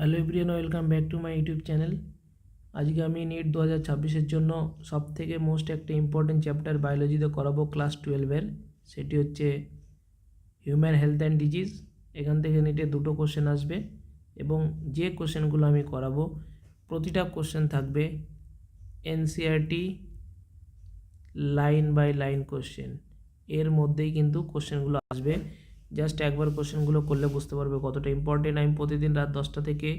Hello everyone, welcome back to my YouTube channel. আজকে আমি NEET 2026-এর জন্য সবথেকে মোস্ট একটা ইম্পর্টেন্ট চ্যাপ্টার বায়োলজিতে করাবো ক্লাস 12-এর। সেটি হচ্ছে হিউম্যান হেলথ অ্যান্ড ডিজিজ। এখান থেকে নিটে দুটো কোশ্চেন আসবে এবং যে কোশ্চেনগুলো আমি করাবো প্রতিটা কোশ্চেন থাকবে NCRT line by line question. এর মধ্যেই কিন্তু কোশ্চেনগুলো আসবে। জাস্ট একবার কোশ্চেনগুলো করলে বুঝতে পারবে কতটা ইম্পর্টেন্ট। আমি প্রতিদিন রাত 10টা থেকে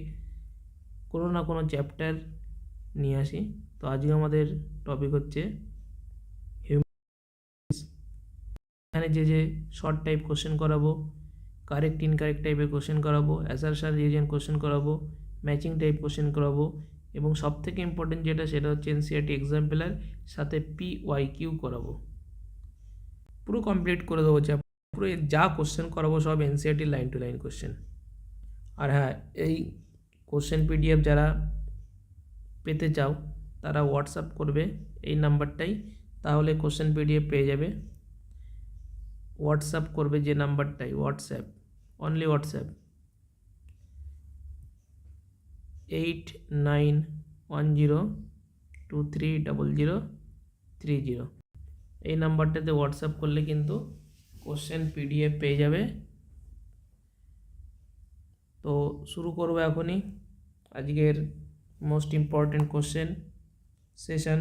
কোনো না কোনো চ্যাপ্টার নিয়ে আসি। তো আজকে আমাদের টপিক হচ্ছে এখানে যে শর্ট টাইপ কোশ্চেন করাবো, কারেক্ট ইনকারেক্ট টাইপের কোশ্চেন করাবো, অ্যাসারশন রিজন কোশ্চেন করাবো, ম্যাচিং টাইপ কোশ্চেন করাবো এবং সবথেকে ইম্পর্টেন্ট যেটা সেটা হচ্ছে এনসিআরটি এক্সাম্পলার সাথে PYQ করাবো। পুরো কমপ্লিট করে দেবো চ্যাপ্টার। পুরো যা কোশ্চেন করাবো সব NCERT line to line question. আর হ্যাঁ, এই কোশ্চেন PDF যারা পেতে চাও তারা হোয়াটসঅ্যাপ করবে এই নাম্বারটাই, তাহলে কোশ্চেন PDF পেয়ে যাবে। হোয়াটসঅ্যাপ করবে যে নাম্বারটাই, হোয়াটসঅ্যাপ, অনলি হোয়াটসঅ্যাপ 8910230030। এই নাম্বারটাতে হোয়াটসঅ্যাপ করলে কিন্তু কোশ্চেন PDF পেয়ে যাবে। তো শুরু করবো এখনই আজকের মোস্ট ইম্পর্টেন্ট কোশ্চেন সেশন।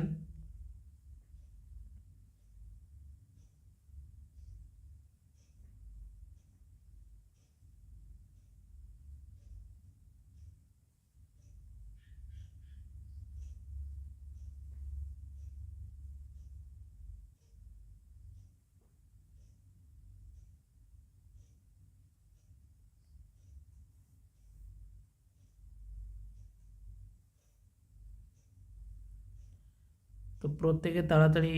তো প্রত্যেকে তাড়াতাড়ি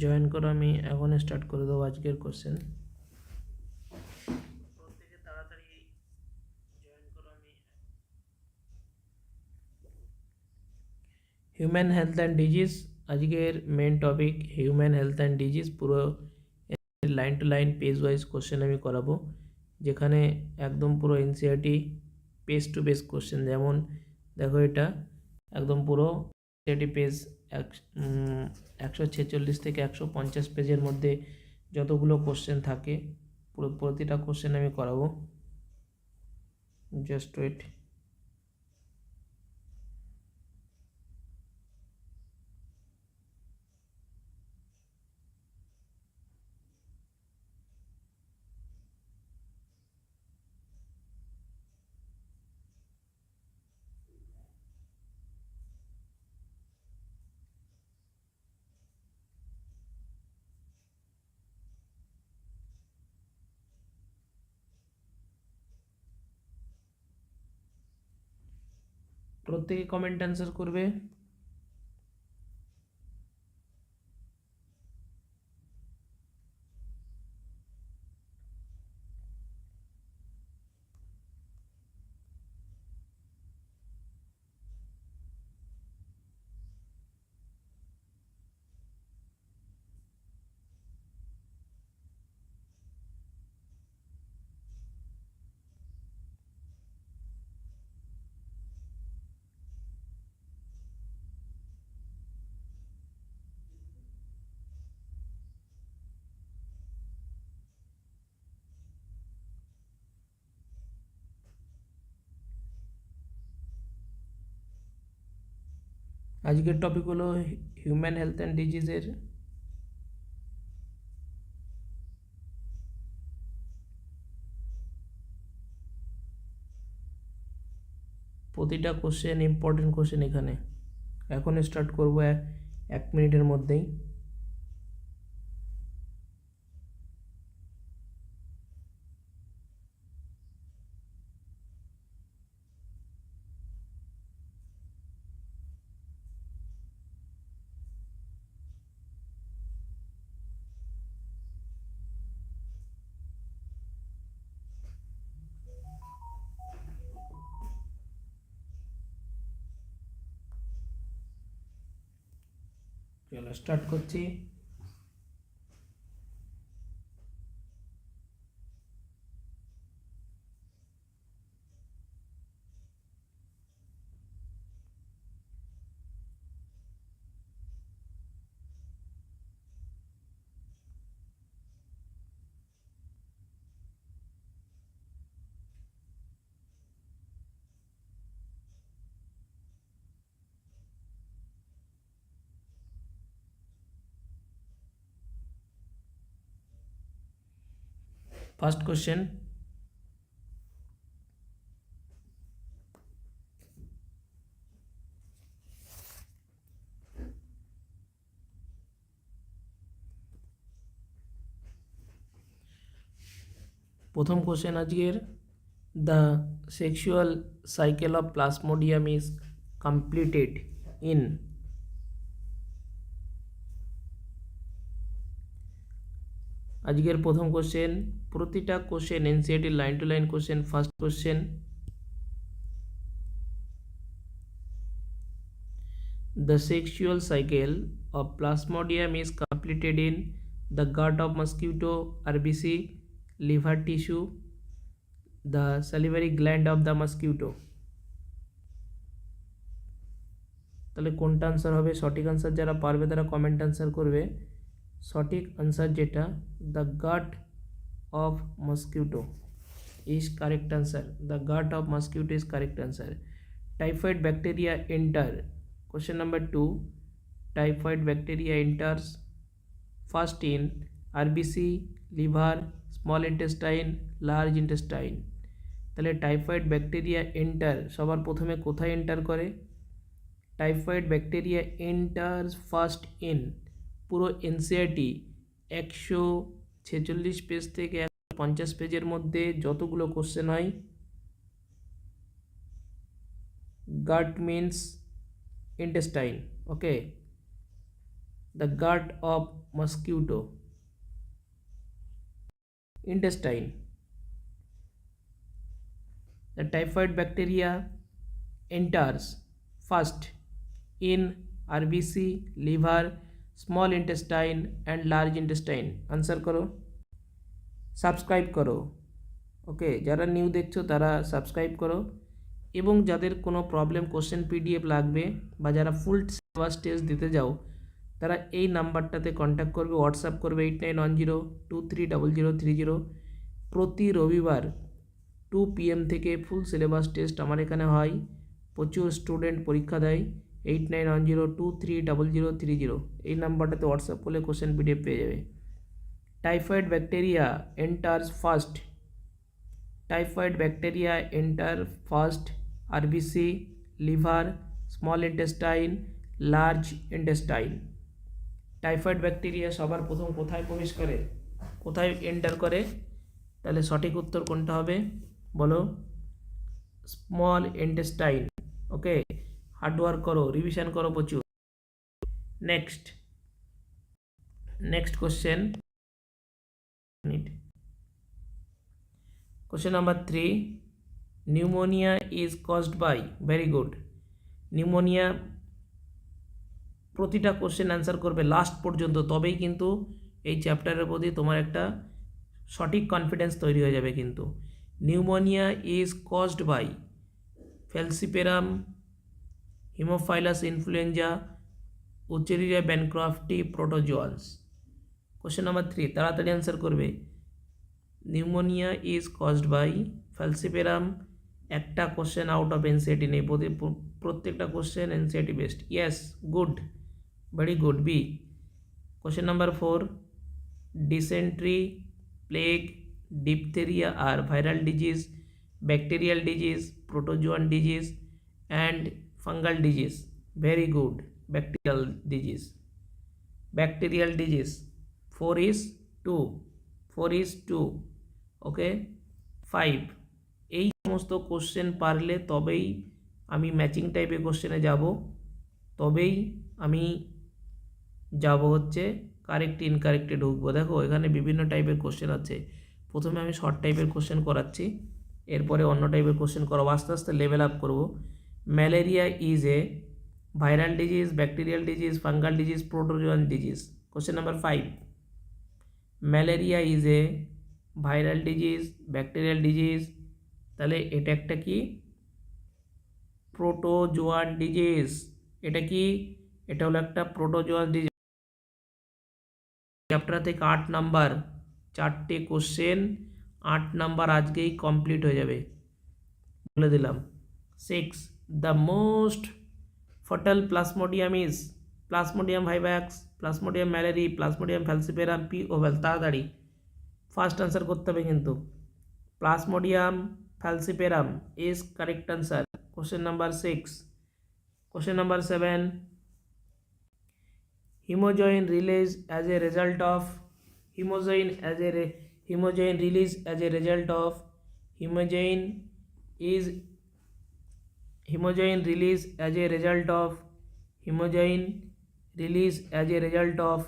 জয়েন করো, আমি এখন স্টার্ট করে দেবো আজকের question. Human health and disease আজকের main topic. Human health and disease পুরো line to line page wise question আমি করাবো, যেখানে একদম পুরো NCERT page to page question. যেমন দেখো, এটা একদম পুরো এনসিআরটি পেজ 146 থেকে 150 পেজের মধ্যে যতগুলো কোশ্চেন থাকে পুরো প্রতিটা কোশ্চেন আমি করাবো। Just wait. প্রত্যেকে কমেন্ট অ্যান্সার করবে। আজকের টপিক হলো হিউম্যান হেলথ অ্যান্ড ডিজিজের প্রতিটা কোশ্চেন ইম্পর্টেন্ট কোশ্চেন। এখানে এখন স্টার্ট করবো 1 মিনিটের মধ্যেই। চলো স্টার্ট করছি। ফার্স্ট কোশ্চেন, প্রথম কোশ্চেন আজকের, the sexual cycle of plasmodium is completed in. আজকের প্রথম কোশ্চেন, প্রতিটা question NCERT line to line question. First question, the sexual cycle of plasmodium is completed in the gut of mosquito, RBC, liver tissue, the salivary gland of the mosquito। তাহলে কোনটা answer হবে? সঠিক answer যারা পারবে তারা comment answer করবে। সঠিক answer যেটা, the gut of mosquito is correct answer. The gut of mosquito is correct answer. Typhoid bacteria enter, question number 2, typhoid bacteria enters first in RBC, liver, small intestine, large intestine। তাহলে typhoid bacteria enter সবার প্রথমে কোথায় enter করে? Typhoid bacteria enters first in, পুরো NCERT 146 page থেকে 150 পেজের মধ্যে যতগুলো কোশ্চেন হয়, গাট means intestine, okay, the gut of mosquito, intestine। the typhoid bacteria enters first in RBC, liver, small intestine and large intestine। Answer करो, subscribe করো, ওকে, যারা new দেখছো তারা সাবস্ক্রাইব করো। এবং যাদের কোনো প্রবলেম কোশ্চেন পিডিএফ লাগবে বা যারা ফুল সিলেবাস টেস্ট দিতে যাও তারা এই নাম্বারটাতে কন্ট্যাক্ট করবে, হোয়াটসঅ্যাপ করবে 8910230030। প্রতি রবিবার 2 PM থেকে ফুল সিলেবাস টেস্ট আমার এখানে হয়, প্রচুর স্টুডেন্ট পরীক্ষা দেয়। 8910230030 এই নাম্বারটাতে হোয়াটসঅ্যাপ করলে কোশ্চেন পিডিএফ পেয়ে যাবে। Typhoid bacteria enters first, typhoid bacteria enter first RBC, liver, small intestine, large intestine। Typhoid bacteria সবার প্রথম কোথায় প্রবেশ করে, কোথায় এন্টার করে? তাহলে সঠিক উত্তর কোনটা হবে বলো? Small intestine. ওকে, হার্ডওয়ার্ক করো, রিভিশন করো প্রচুর। Next question, question number 3, pneumonia is caused by, very good, pneumonia প্রতিটা কোশ্চেন অ্যান্সার করবে লাস্ট পর্যন্ত, তবেই কিন্তু এই চ্যাপ্টারের প্রতি তোমার একটা সঠিক কনফিডেন্স তৈরি হয়ে যাবে। কিন্তু pneumonia is caused by falciparum, Haemophilus influenzae, Wuchereria bancrofti, protozoans. Question number 3 তাড়াতাড়ি অ্যান্সার করবে। Pneumonia is caused by falciparum, একটা কোশ্চেন আউট অফ এনসিইআরটি নেই, প্রত্যেকটা question NCERT based. Yes, good, very good, B. Question number 4, dysentery, plague, diphtheria আর viral disease, bacterial disease, protozoan disease and fungal disease. Very good, bacterial disease, bacterial disease. 4:2, okay. 5, এই সমস্ত question পারলে তবেই আমি matching টাইপের কোশ্চেনে যাব, তবেই আমি যাব হচ্ছে কারেক্ট ইনকারেক্টে ঢুকবো। দেখো এখানে বিভিন্ন টাইপের কোশ্চেন আছে, প্রথমে আমি শর্ট টাইপের কোশ্চেন করাচ্ছি, এরপরে অন্য টাইপের কোশ্চেন করাবো, আস্তে আস্তে লেভেল আপ করবো। Malaria is a viral disease, bacterial disease, fungal disease, protozoan disease. Question number 5, malaria is a viral disease, bacterial disease, তাহলে এটা একটা কি? Protozoan disease. এটা কি? এটা হলো একটা প্রোটোজোয়ান ডিজিজ। চ্যাপ্টার থেকে 8 নাম্বার, 4টে কোশ্চেন, 8 নাম্বার আজকেই কমপ্লিট হয়ে যাবে, বলে দিলাম। 6, the most fatal Plasmodium is Plasmodium vivax, Plasmodium malariae, Plasmodium falciparum, P ovale. তাড়াতাড়ি ফার্স্ট আনসার করতে হবে কিন্তু। Plasmodium falciparum is correct answer. Question number 6। Question number 7, hemoglobin release as a result of hemoglobin release as a result of hemoglobin is hemoglobin release as a result of hemoglobin release as a result of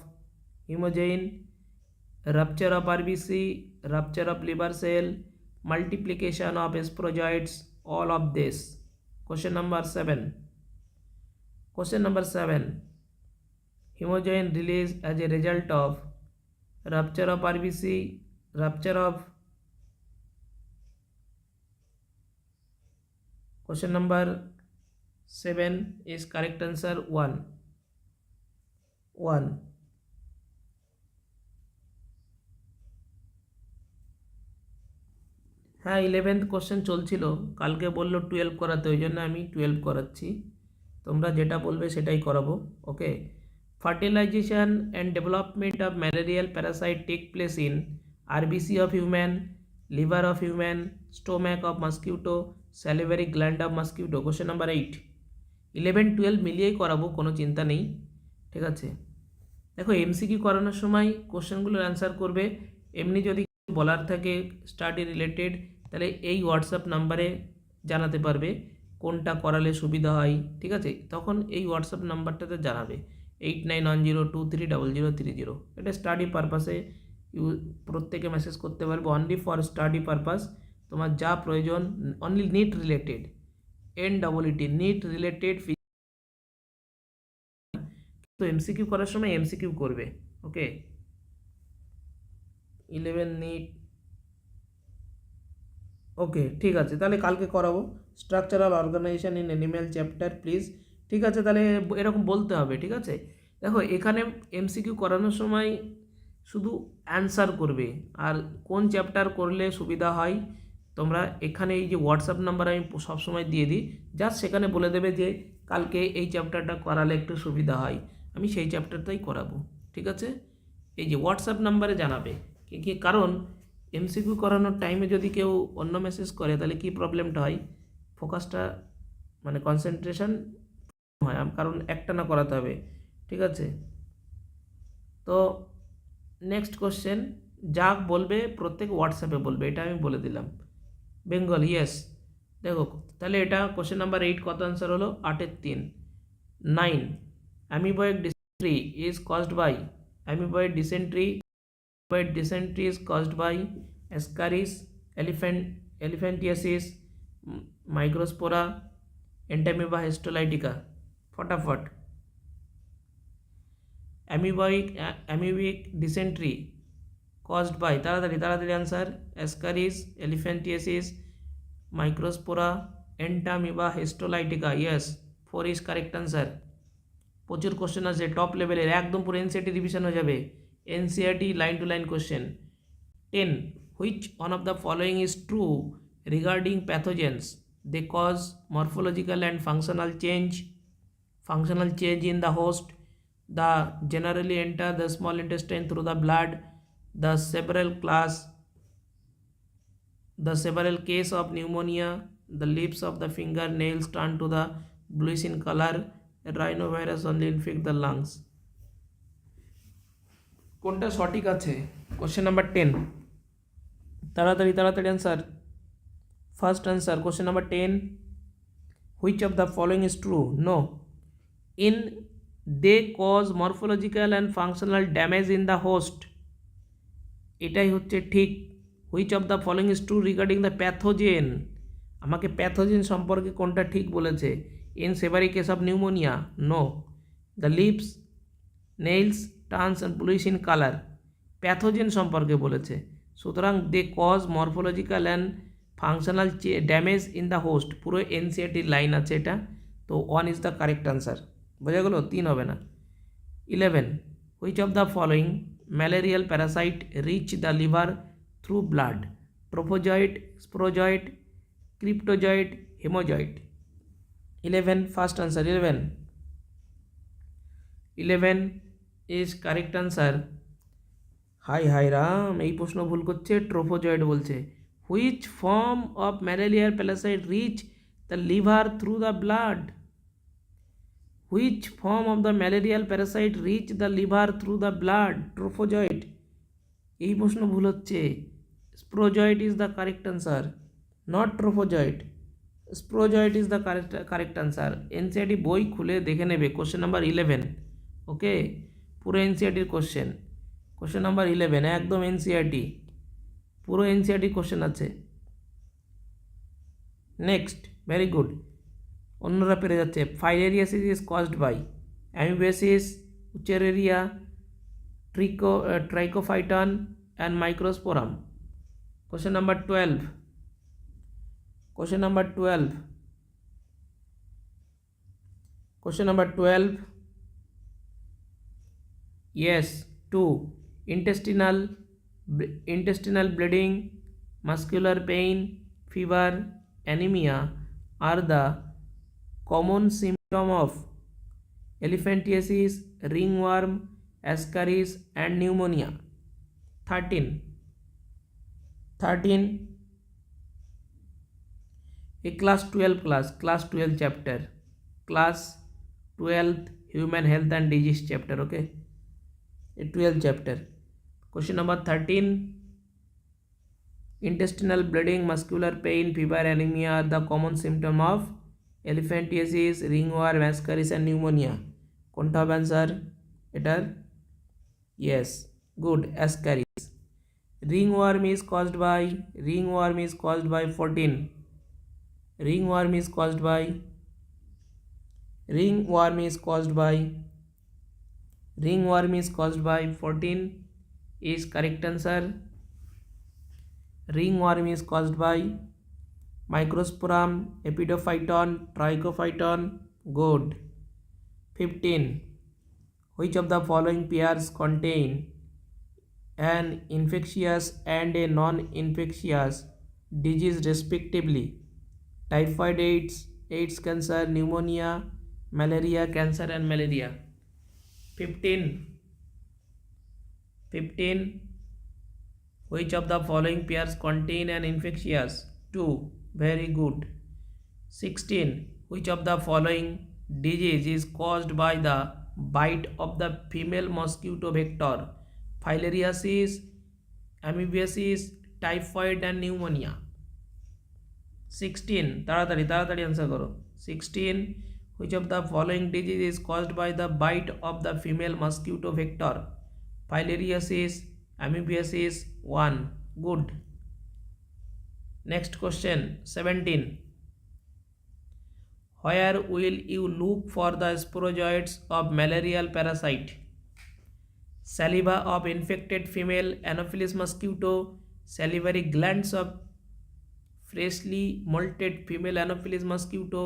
hemoglobin rupture of RBC, rupture of liver cell, multiplication of sporozoites, all of this. Question number 7. Question number 7, hemoglobin release as a result of rupture of RBC, rupture of. Question number 7 is correct answer 1. হ্যাঁ 11th question চলছিল, কালকে বললো 12 করাতে, ওই জন্য আমি 12 করাচ্ছি। তোমরা যেটা বলবে সেটাই করাবো। Okay, fertilisation and development of malarial parasite take place in RBC of human, liver of human, stomach of mosquito, salivary gland of mosquito. Question number 8। 11-12 মিলিয়েই করাবো, কোনো চিন্তা নেই, ঠিক আছে। দেখো এমসিকিউ করানোর সময় কোশ্চেনগুলোর অ্যান্সার করবে। এমনি যদি বলার থাকে স্টাডি রিলেটেড, তাহলে এই হোয়াটসঅ্যাপ নাম্বারে জানাতে পারবে কোনটা করালে সুবিধা হয়, ঠিক আছে। তখন এই হোয়াটসঅ্যাপ নাম্বারটাতে জানাবে 8910230030। এটা স্টাডি পারপাসে প্রত্যেকে মেসেজ করতে পারবে, অনলি ফর স্টাডি পারপাস। তোমার যা প্রয়োজন only NEET related, NEET NEET related. তো এমসিকিউ করার সময় এমসিকিউ করবে। ওকে, 11 নিট। ওকে ঠিক আছে, তাহলে কালকে করাবো structural organisation in animal chapter please. ঠিক আছে, তাহলে এরকম বলতে হবে, ঠিক আছে। দেখো এখানে এমসিকিউ করানোর সময় শুধু অ্যান্সার করবে, আর কোন চ্যাপ্টার করলে সুবিধা হয় তোমরা এখানে এই যে হোয়াটসঅ্যাপ নাম্বার আমি সবসময় দিয়ে দিই, জাস্ট সেখানে বলে দেবে যে কালকে এই চ্যাপ্টারটা করালে একটু সুবিধা হয়, আমি সেই চ্যাপ্টারটাই করাবো, ঠিক আছে। এই যে হোয়াটসঅ্যাপ নাম্বারে জানাবে কি, কারণ এমসিকিউ করানোর টাইমে যদি কেউ অন্য মেসেজ করে তাহলে কি প্রবলেমটা হয়, ফোকাসটা মানে কনসেন্ট্রেশন হয়, কারণ একটা না করাতে হবে, ঠিক আছে। তো নেক্সট কোশ্চেন, যা বলবে প্রত্যেক হোয়াটসঅ্যাপে বলবে, এটা আমি বলে দিলাম। বেঙ্গল ইয়েস। দেখো তাহলে এটা কোশ্চেন নাম্বার 8 কত আনসার হলো 8-এর 3। 9, amoeboid dysentery is caused by, amoeboid dysentery is caused by ascaris, elephantiasis, microspora, entamoeba histolytica। फटाफट, amoebic dysentery caused by, তাড়াতাড়ি answer, ascaris, elephantiasis, microspora, entamoeba histolytica। yes, 4 is correct answer। প্রচুর question আছে top লেভেলের, একদম পুরো NCERT revision হয়ে যাবে। NCERT line to line question। 10, which one of the following is true regarding pathogens? They cause morphological and functional change in the host, the generally enter the small intestine through the blood, the several case of pneumonia, the lips of the fingernails turn to the bluish in color, rhinovirus only infect the lungs। কোনটা সঠিক আছে? Question number 10, তাড়াতাড়ি answer. First answer question number 10, which of the following is true? No, in they cause morphological and functional damage in the host, এটাই হচ্ছে ঠিক। Which of the following is true regarding the pathogen, আমাকে pathogen সম্পর্কে কোনটা ঠিক বলেছে? In severe case of pneumonia, no. The lips, nails turns and bluish in colour, pathogen সম্পর্কে বলেছে, সুতরাং they cause morphological and functional damage in the host, পুরো এনসিআরটির line আছে এটা। তো 1 ইজ দ্য কারেক্ট আনসার, বোঝা গেল, 3 হবে না। 11, which of the following malarial parasite reach the liver through blood? Trophozoite, sporozoite, cryptozoite, haemozoite. 11 first answer, 11 is correct answer। হাই হাই রাম, এই প্রশ্ন ভুল করছে, ট্রোফোজয়েড বলছে। হুইচ ফর্ম অফ ম্যালেরিয়ার parasite reach the liver through the blood? Which form of the malarial parasite reach the liver through the blood? Trophozoite. এই প্রশ্ন ভুল হচ্ছে। Sporozoite is the correct answer, not trophozoite. স্প্রোজয়েড is the correct answer. NCERT বই খুলে দেখে নেবে, question number 11। ওকে, পুরো এনসিআরটির question number 11 একদম এনসিআরটি, পুরো এনসিআরটি কোশ্চেন আছে। নেক্সট, ভেরি গুড, অন্যরা পেরে যাচ্ছে। Filariasis is caused by amoebiasis, Wuchereria, Trichophyton and Microsporum. Question number 12, question number 12, question number 12, yes, 2. Intestinal bleeding, muscular pain, fever, anemia are the common symptom of elephantiasis, ringworm, ascaris and pneumonia. 13, a class 12 chapter, class 12th human health and disease chapter. Okay, a 12th chapter. Question number 13, intestinal bleeding, muscular pain, fever, anemia are the common symptom of elephantiasis, ringworm, ascaris and pneumonia. কোনটা হবে answer এটার? yes, good, ascaris. ringworm is caused by 14, ringworm is caused by 14 is correct answer. Ringworm is caused by Microsporum, Epidophyton, Trichophyton. Good. 15, which of the following pairs contain an infectious and a non-infectious disease respectively? Typhoid, AIDS cancer, pneumonia, malaria, cancer and malaria. 15, which of the following pairs contain an infectious? 2, very good. 16, which of the following disease is caused by the bite of the female mosquito vector? Filariasis, amoebiasis, typhoid and pneumonia. 16, তাড়াতাড়ি answer करो। 16, which of the following disease is caused by the bite of the female mosquito vector? Filariasis, amoebiasis. 1, good. Next question, 17, where will you look for the sporozoids of malarial parasite? Saliva of infected female Anopheles mosquito, salivary glands of freshly molted female Anopheles mosquito,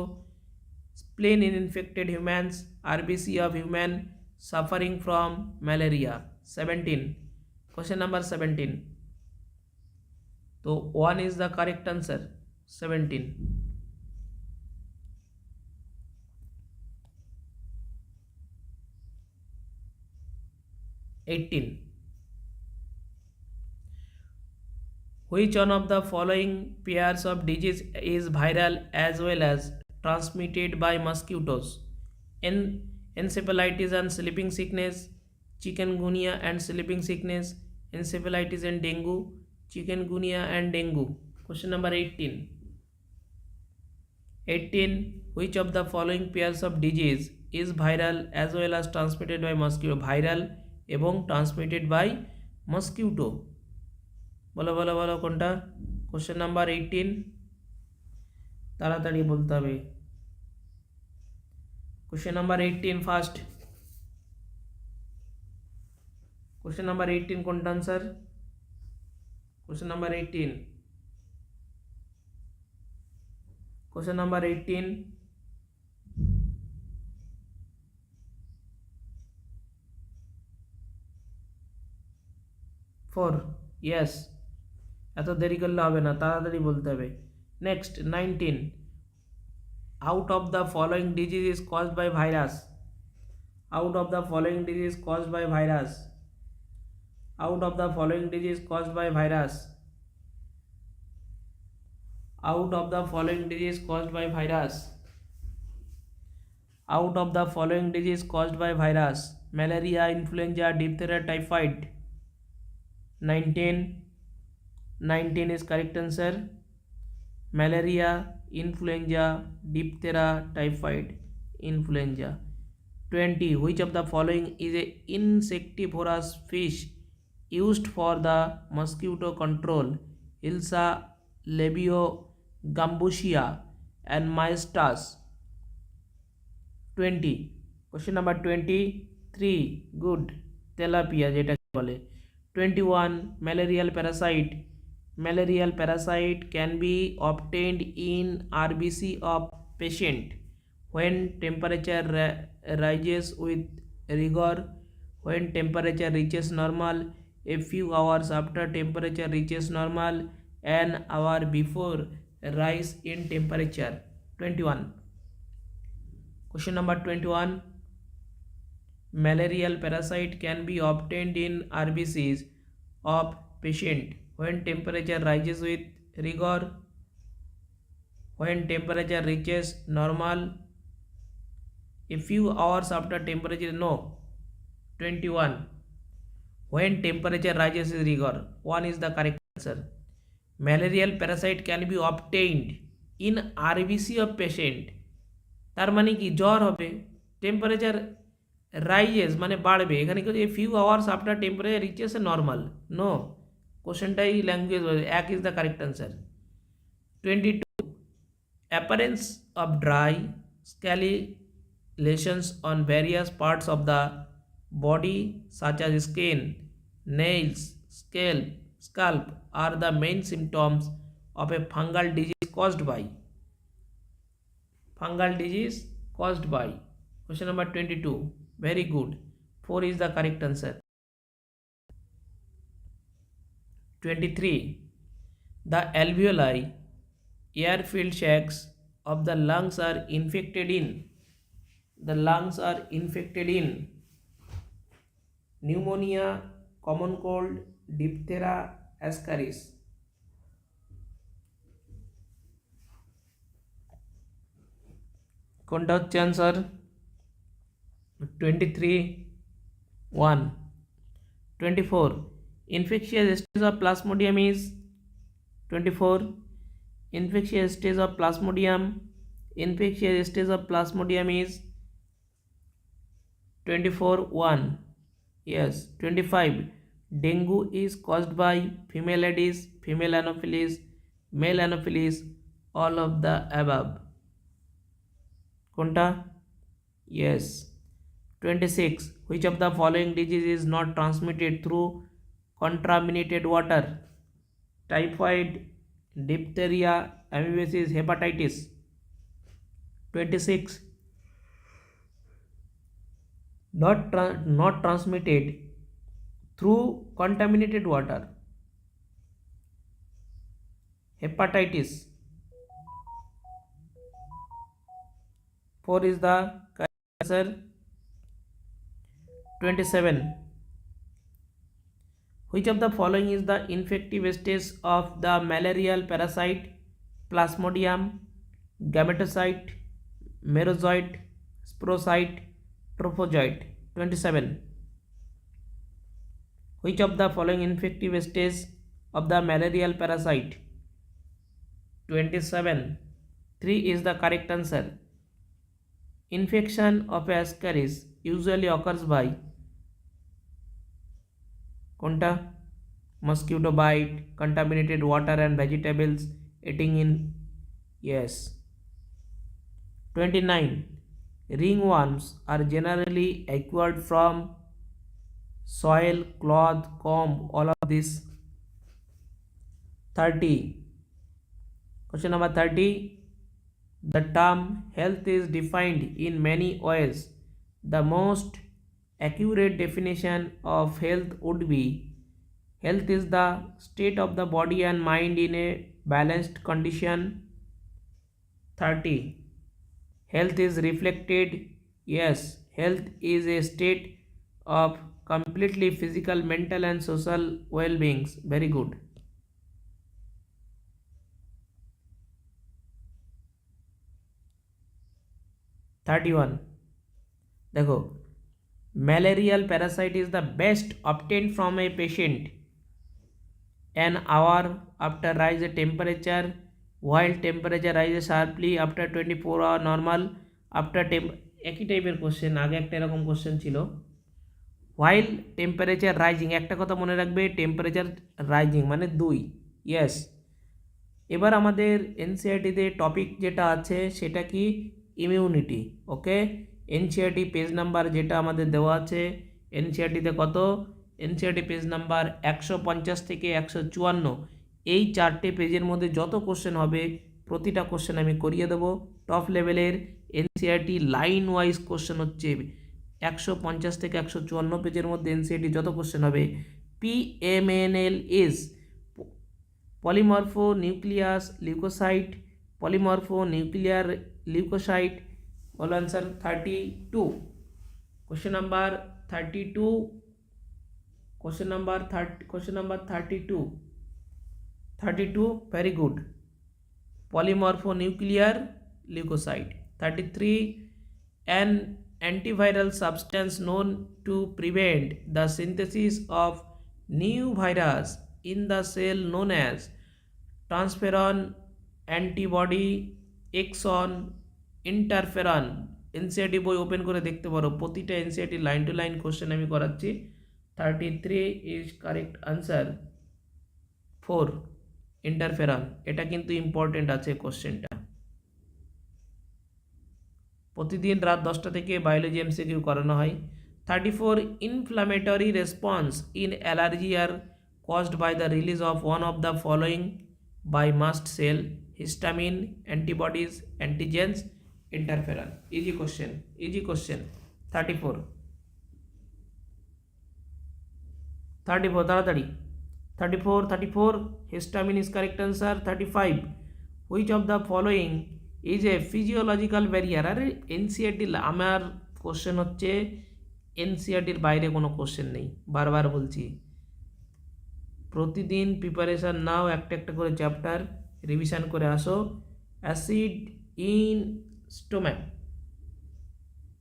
spleen in infected humans, RBC of human suffering from malaria. 17, question number 17. So 1 is the correct answer. 17. 18, which one of the following pairs of disease is viral as well as transmitted by mosquitoes? Encephalitis and sleeping sickness, chikungunya and sleeping sickness, encephalitis and dengue, chikungunya and dengue. Question number 18. 18, which of the following pairs of disease is viral as well as transmitted by mosquito? Viral এবং transmitted by mosquito. বলো বলো বলো কোনটা? Question number 18, তাড়াতাড়ি বলতে হবে। Question number 18 first, question number 18 কোনটা answer? Question number 18, question number 18, 4, yes, এত দেরি করলে হবে না, তাড়াতাড়ি বলতে হবে। Next 19, out of the following disease is caused by virus? Out of the following disease caused by virus? Out of the following disease caused by virus. Out of the following disease caused by virus. Out of the following disease caused by virus. Malaria, influenza, diphtheria, typhoid. 19. 19 is correct answer. Malaria, influenza, diphtheria, typhoid, influenza. 20. Which of the following is a insectivorous fish used for the mosquito control? Hilsa, labio, gambusia and maestas. 20. Question number 23. Good. Tilapia যেটাকে বলে. 21. Malarial parasite. Malarial parasite can be obtained in RBC of patient when temperature rises with rigor, when temperature reaches normal, a few hours after temperature reaches normal, an hour before rise in temperature. 21. Question number 21. Malarial parasite can be obtained in RBCs of patient when temperature rises with rigor, when temperature reaches normal, a few hours after temperature. No. 21. When temperature rises with rigor. 1 is the correct answer. Malarial parasite can be obtained in RBC of patient. তার মানে কি জ্বর হবে, temperature rises মানে বাড়বে, এখানে কি a few hours after temperature reaches a normal. No, কোশ্চেনটাই ল্যাঙ্গুয়েজ এক is the correct answer. 22. Appearance of dry scaly lesions on various parts of the body such as skin, nails, scalp are the main symptoms of a fungal disease caused by. Fungal disease caused by. Question number 22. Very good. 4 is the correct answer. 23. The alveoli, air-filled sacs of the lungs are infected in. The lungs are infected in pneumonia, common cold, diphtheria, ascaris. কোনটা হচ্ছে answer? 23 1. 24. Infectious stage of plasmodium is 24. Infectious stage of plasmodium. Infectious stage of plasmodium is 24 1. Yes. 25. Dengue is caused by female Aedes, female Anopheles, male Anopheles, all of the above. কোনটা? Yes. 26. Which of the following disease is not transmitted through contaminated water? Typhoid, diphtheria, amoebiasis, hepatitis. 26. Not transmitted through contaminated water. Hepatitis. 4 is the correct answer. 27. Which of the following is the infective stage of the malarial parasite? Plasmodium, gametocyte, merozoite, sporocyte, trophozoite. 27. Which of the following infective stage of the malarial parasite? 27. 3 is the correct answer. Infection of ascaris usually occurs by কোনটা? Mosquito bite, contaminated water and vegetables, eating in. Yes. 29. Ringworms are generally acquired from soil, cloth, comb, all of this. 30. Question number 30. The term health is defined in many ways. The most accurate definition of health would be: health is the state of the body and mind in a balanced condition. 30. Health is reflected. Yes, health is a state of completely physical, mental and social well-beings. Very good. (31) देखो, malarial parasite is the best obtained from a patient an hour after rise temperature, while temperature rises sharply after 24 hour normal after একই টাইপের question, আগে একটা এরকম question ছিল। while temperature rising, একটা কথা মনে রাখবে, টেম্পারেচার রাইজিং মানে 2। ইয়েস। এবার আমাদের এনসিইআরটিতে টপিক যেটা আছে সেটা কি, ইমিউনিটি। ওকে, এনসিইআরটি পেজ নাম্বার যেটা আমাদের দেওয়া আছে এনসিইআরটিতে কত, এনসিইআরটি পেজ নাম্বার 150 থেকে 154, এই 4টে পেজের মধ্যে যত কোশ্চেন হবে প্রতিটা কোশ্চেন আমি করিয়ে দেবো। টপ লেভেলের এনসিইআরটি লাইন ওয়াইজ কোশ্চেন হচ্ছে 150 থেকে 154 পেজের মধ্যে এনসিইআরটি যত কোশ্চেন হবে। পিএমএনএল is polymorphonucleus leukocyte, polymorphonuclear leukocyte. All answer 32. Question number 32. Question number 32. 32, very good. Polymorphonuclear leukocyte. 33, an antiviral substance known to prevent the synthesis of new virus in the cell known as transferon antibody exon interferon. NCERT বই open করে দেখতে পারো, প্রতিটা NCERT line to line question আমি করাচ্ছি। 33 is correct answer. 4 interferon, এটা কিন্তু important আছে কোশ্চেনটা। প্রতিদিন রাত 10টা থেকে বায়োলজি এমসিকিউ করানো হয়। 34 inflammatory response in allergy are caused by the release of one of the following by mast cell: histamine, antibodies, antigens, interferon. Easy question, easy question. 34 তাড়াতাড়ি। 34 histamine is correct answer. 35, which of the following is a physiological barrier? আরে NCERT আমার question হচ্ছে, এনসিইআরটির বাইরে কোনো question নেই, বারবার বলছি। প্রতিদিন প্রিপারেশান নাও, একটা একটা করে চ্যাপ্টার রিভিশন করে আসো। Acid in stomach,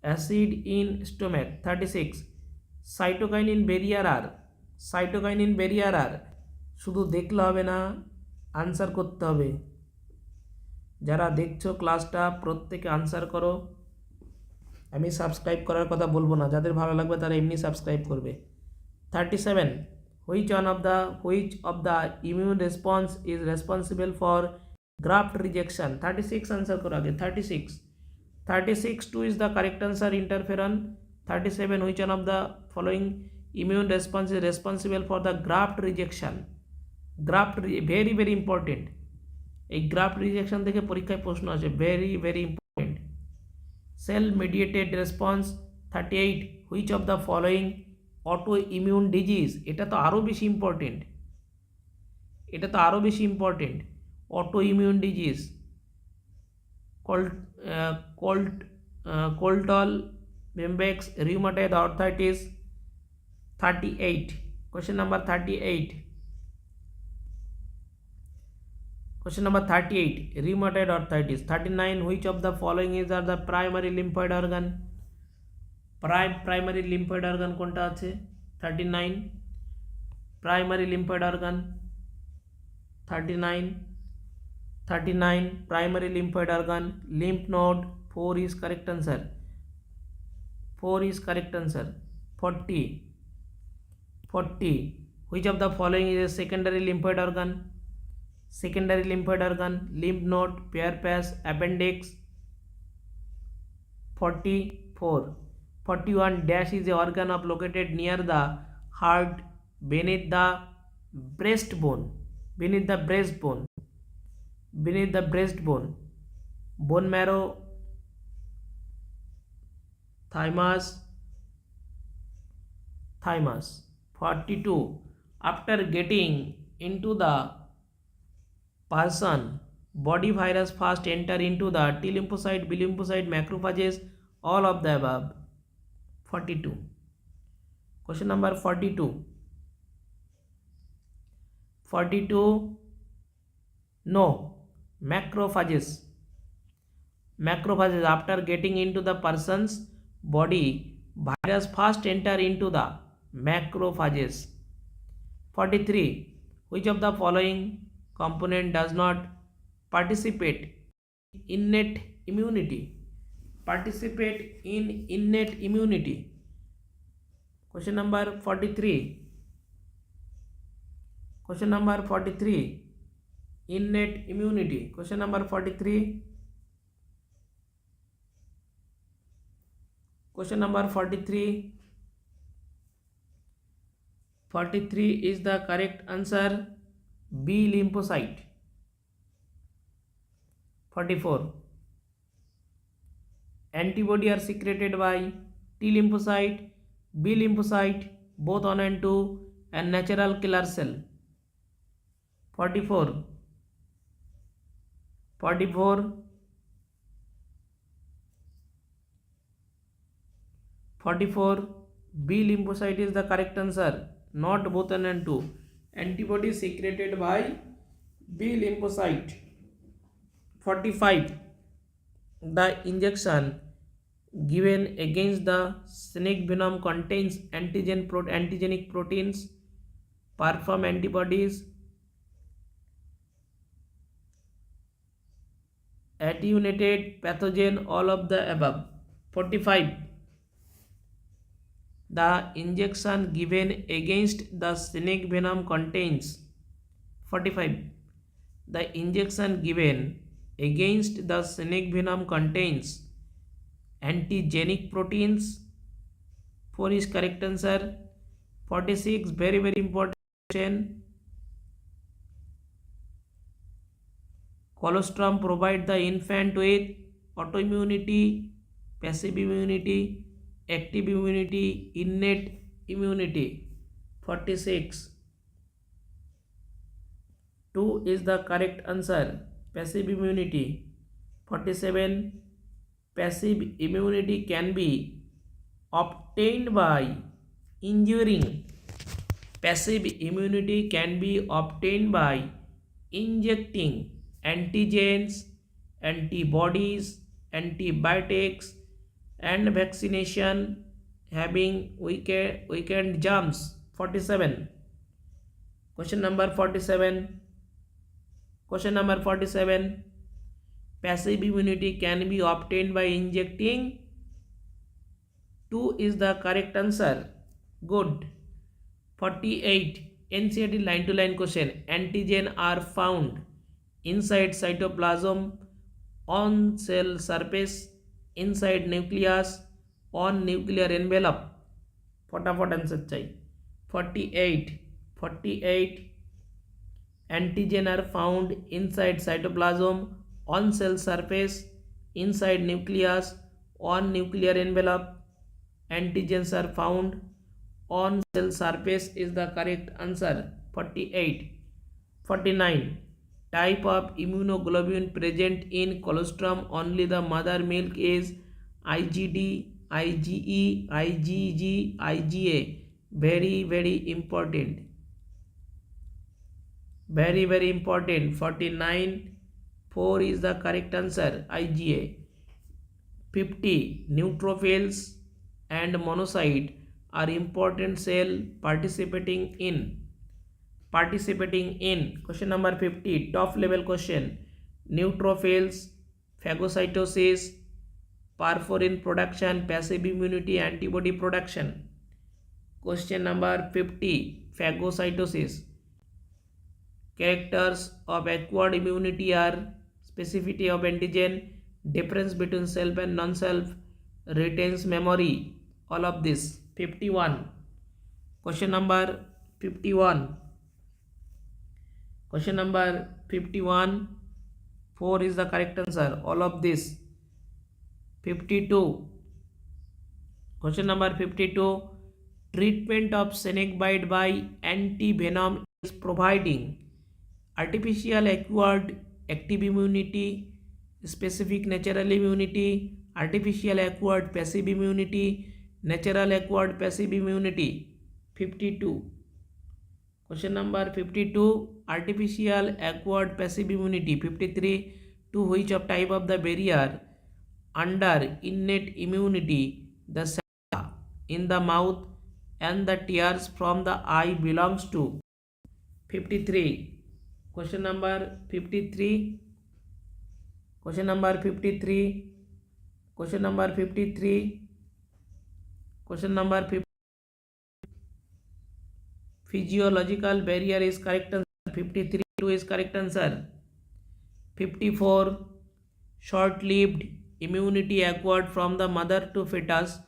acid in stomach. 36, cytokinin barrier আর শুধু দেখলে হবে না, আনসার করতে হবে। যারা দেখছো ক্লাসটা প্রত্যেকে আনসার করো। আমি সাবস্ক্রাইব করার কথা বলবো না, যাদের ভালো লাগবে তারা এমনি সাবস্ক্রাইব করবে। 37, which of the immune response is responsible for graft rejection? 36 answer करो आगे। 36 2 is the correct answer, interferon. 37, which one of the following immune response is responsible for the graft rejection? very very important, এই graft rejection থেকে পরীক্ষায় প্রশ্ন আসে, very very important. Cell mediated response. 38, which of the following autoimmune disease, এটা তো আরও বেশি important, autoimmune disease, কোল্টল বেম্বেক্স, rheumatoid arthritis. 38, question number 38, rheumatoid arthritis. 39, which of the following is are the primary lymphoid organ? Primary lymphoid organ কোনটা আছে? 39 primary lymphoid organ. 39 primary lymphoid organ, lymph node. 4 is correct answer. 40, which of the following is a secondary lymphoid organ? Lymph node, Peyer's patch, appendix. 44, 41 dash is a organ of located near the heart, beneath the breastbone. Bone marrow, thymus. 42, after getting into the person, body virus first enter into the T lymphocyte, B lymphocyte, macrophages, all of the above. 42, Question number 42. 42. No. Macrophages. Macrophages, after getting into the person's body, virus first enter into the macrophages. 43. Which of the following component does not participate in innate immunity? Participate in innate immunity. Question number 43. Question number 43. Innate immunity. Question number 43. Question number 43. 43 is the correct answer. B lymphocyte. 44. Antibody are secreted by T lymphocyte, B lymphocyte, both 1 and 2, and natural killer cell. 44. 44. 44. B lymphocyte is the correct answer, not both 1 and 2. Antibody secreted by B lymphocyte. 45. The injection given against the snake venom contains antigenic proteins, perform antibodies, attenuated pathogen, all of the above. 45. The injection given against the snake venom contains. 45. The injection given against the snake venom contains antigenic proteins. 4 is correct answer. 46, very important question. Colostrum provide the infant with autoimmunity, passive immunity, active immunity, innate immunity. 46. 2 is the correct answer, passive immunity. 47. Passive immunity can be obtained by injuring. Passive immunity can be obtained by injecting antigens, antibodies, antibiotics, and vaccination, having weekend germs. 47. Question number 47. Question number 47. Passive immunity can be obtained by injecting. 2 is the correct answer. Good. 48. NCERT line to line question. Antigen are found inside cytoplasm, on cell surface, inside nucleus, on nuclear envelope. फटाफट answer चाहिए. 48. 48. Antigen are found inside cytoplasm, on cell surface, inside nucleus, on nuclear envelope. Antigens are found on cell surface is the correct answer. 48. 49. Type of immunoglobulin present in colostrum only the mother milk is IgD, IgE, IgG, IgA. Very important. Very important. 49. 4 is the correct answer, IgA. 50. Neutrophils and monocyte are important cell participating in. Question number 50, top level question. Neutrophils, phagocytosis, perforin production, passive immunity, antibody production. Question number 50, phagocytosis. Characters of acquired immunity are specificity of antigen, difference between self and non-self, retains memory, all of this. 51. Question number 51. Question number 51. 4 is the correct answer, all of this. 52. Question number 52. Treatment of snake bite by anti-venom is providing artificial acquired active immunity, specific natural immunity, artificial acquired passive immunity, natural acquired passive immunity. 52. Question number 52, artificial acquired passive immunity. 53, to which of type of the barrier under innate immunity the saliva in the mouth and the tears from the eye belongs to? 53. Question number 53. Question number 53. Question number 53. Question number 50. Physiological barrier is correct answer. 53, 2 is correct answer. 54, short-lived immunity acquired from the mother to fetus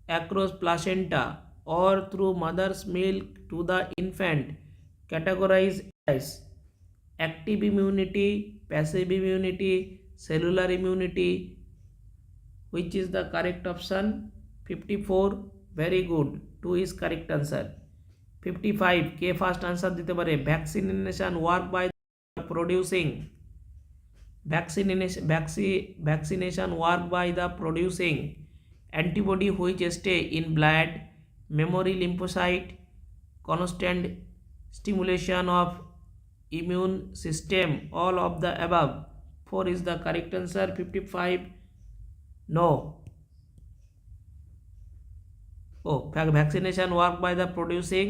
across placenta or through mother's milk to the infant, categorized as active immunity, passive immunity, cellular immunity. Which is the correct option? 54. Very good. 2 is correct answer. 55, কে first answer দিতে পারে? Vaccination work by producing vaccination work by the producing antibody which stay in blood, memory lymphocyte, constant stimulation of immune system, all of the above. 4 is the correct answer. 55, no. Vaccination work by the producing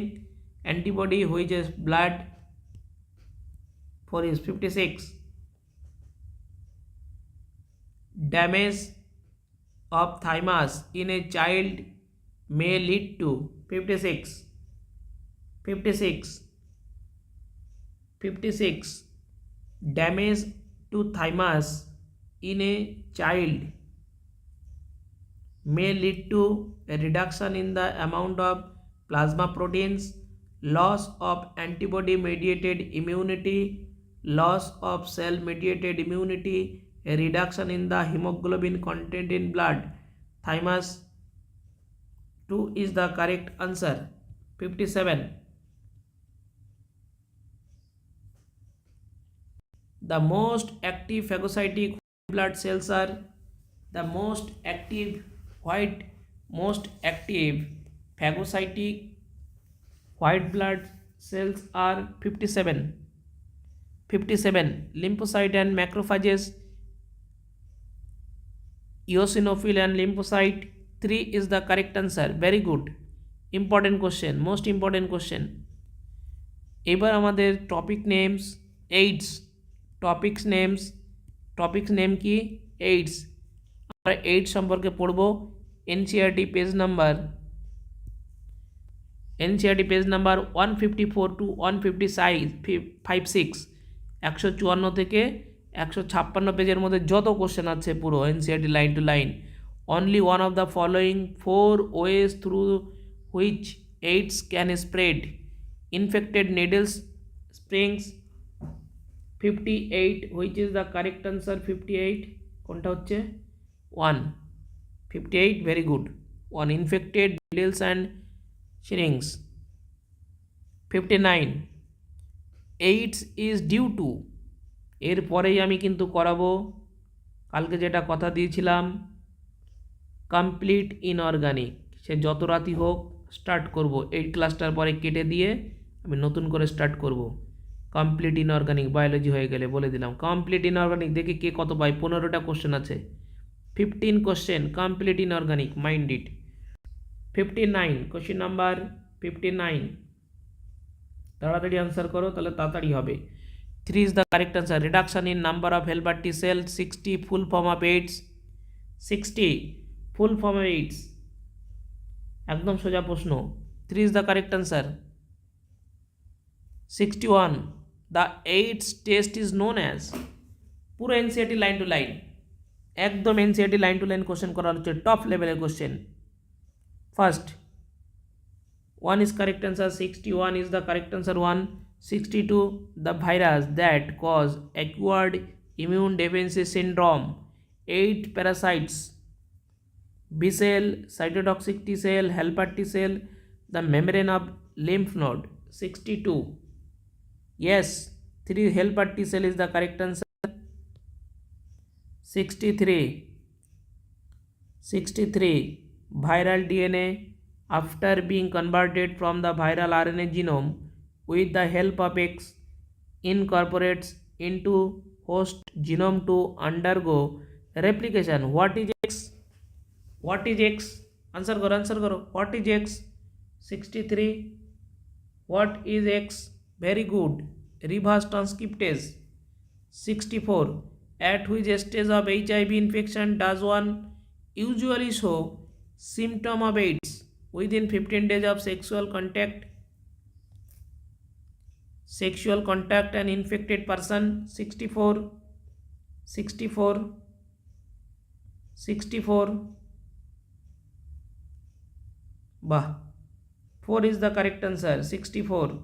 antibody which is blood. 4 is 56. Damage of thymus in a child may lead to 56. 56. Damage to thymus in a child may lead to a reduction in the amount of plasma proteins, loss of antibody mediated immunity, loss of cell mediated immunity, a reduction in the hemoglobin content in blood. Thymus 2 is the correct answer. 57. The most active phagocytic blood cells are phagocytic white blood cells are 57. 57. Lymphocyte and macrophages, eosinophil and lymphocyte. 3 is the correct answer. Very good. Important question, most important question. এবার আমাদের topic names, AIDS, topics name কি? AIDS. আমরা AIDS সম্পর্কে পড়ব। NCERT page number 154 to 156, 154 থেকে 156 পেজের মধ্যে যত কোশ্চেন আছে পুরো NCERT line to line. Only one of the following 4 ways through which AIDS can spread: infected needles, syringes. 58, which is the correct answer? 58 কোনটা হচ্ছে? 1. 58, very good. 1, infected needles and syringes. 59, AIDS is due to. এরপরেই আমি কিন্তু করাবো কালকে যেটা কথা দিয়েছিলাম, কমপ্লিট ইনঅর্গানিক। সে যত রাতি হোক স্টার্ট করব, 8 ক্লাসটার পরে কেটে দিয়ে আমি নতুন করে স্টার্ট করব। কমপ্লিট ইনঅর্গানিক বায়োলজি হয়ে গেলে বলে দিলাম। কমপ্লিট ইনঅর্গানিক দেখে কে কত পায়? 15টা কোশ্চেন আছে, 15 question complete inorganic, mind it. 59, question number 59, তাড়াতাড়ি আনসার করো তাহলে তাড়াতাড়ি হবে। 3 is the correct answer. Reduction in number of helper T cells. 60, full form of AIDS. 60, full form of AIDS. একদম সোজা প্রশ্ন। 3 is the correct answer. 61, the AIDS test is known as। পুরো NCERT line to line, একদম NCERT line to line question করা হচ্ছে, top লেভেলের question. First 1 is correct answer. 61 is the correct answer. 1. 62, the virus that cause acquired immune deficiency syndrome. 8 parasites: B cell, cytotoxic T cell, helper T cell, the membrane of lymph node. 62, yes, 3 helper T cell is the correct answer. 63, viral DNA, after being converted from the viral RNA genome with the help of X incorporates into host genome to undergo replication. What is X? What is X? Answer karo. What is X? 63. What is X? Very good. Reverse transcriptase. 64. At which stage of HIV infection does one usually show symptom of AIDS? Within 15 days of sexual contact an infected person. 64. 64. 64. Bah. 4 is the correct answer. 64.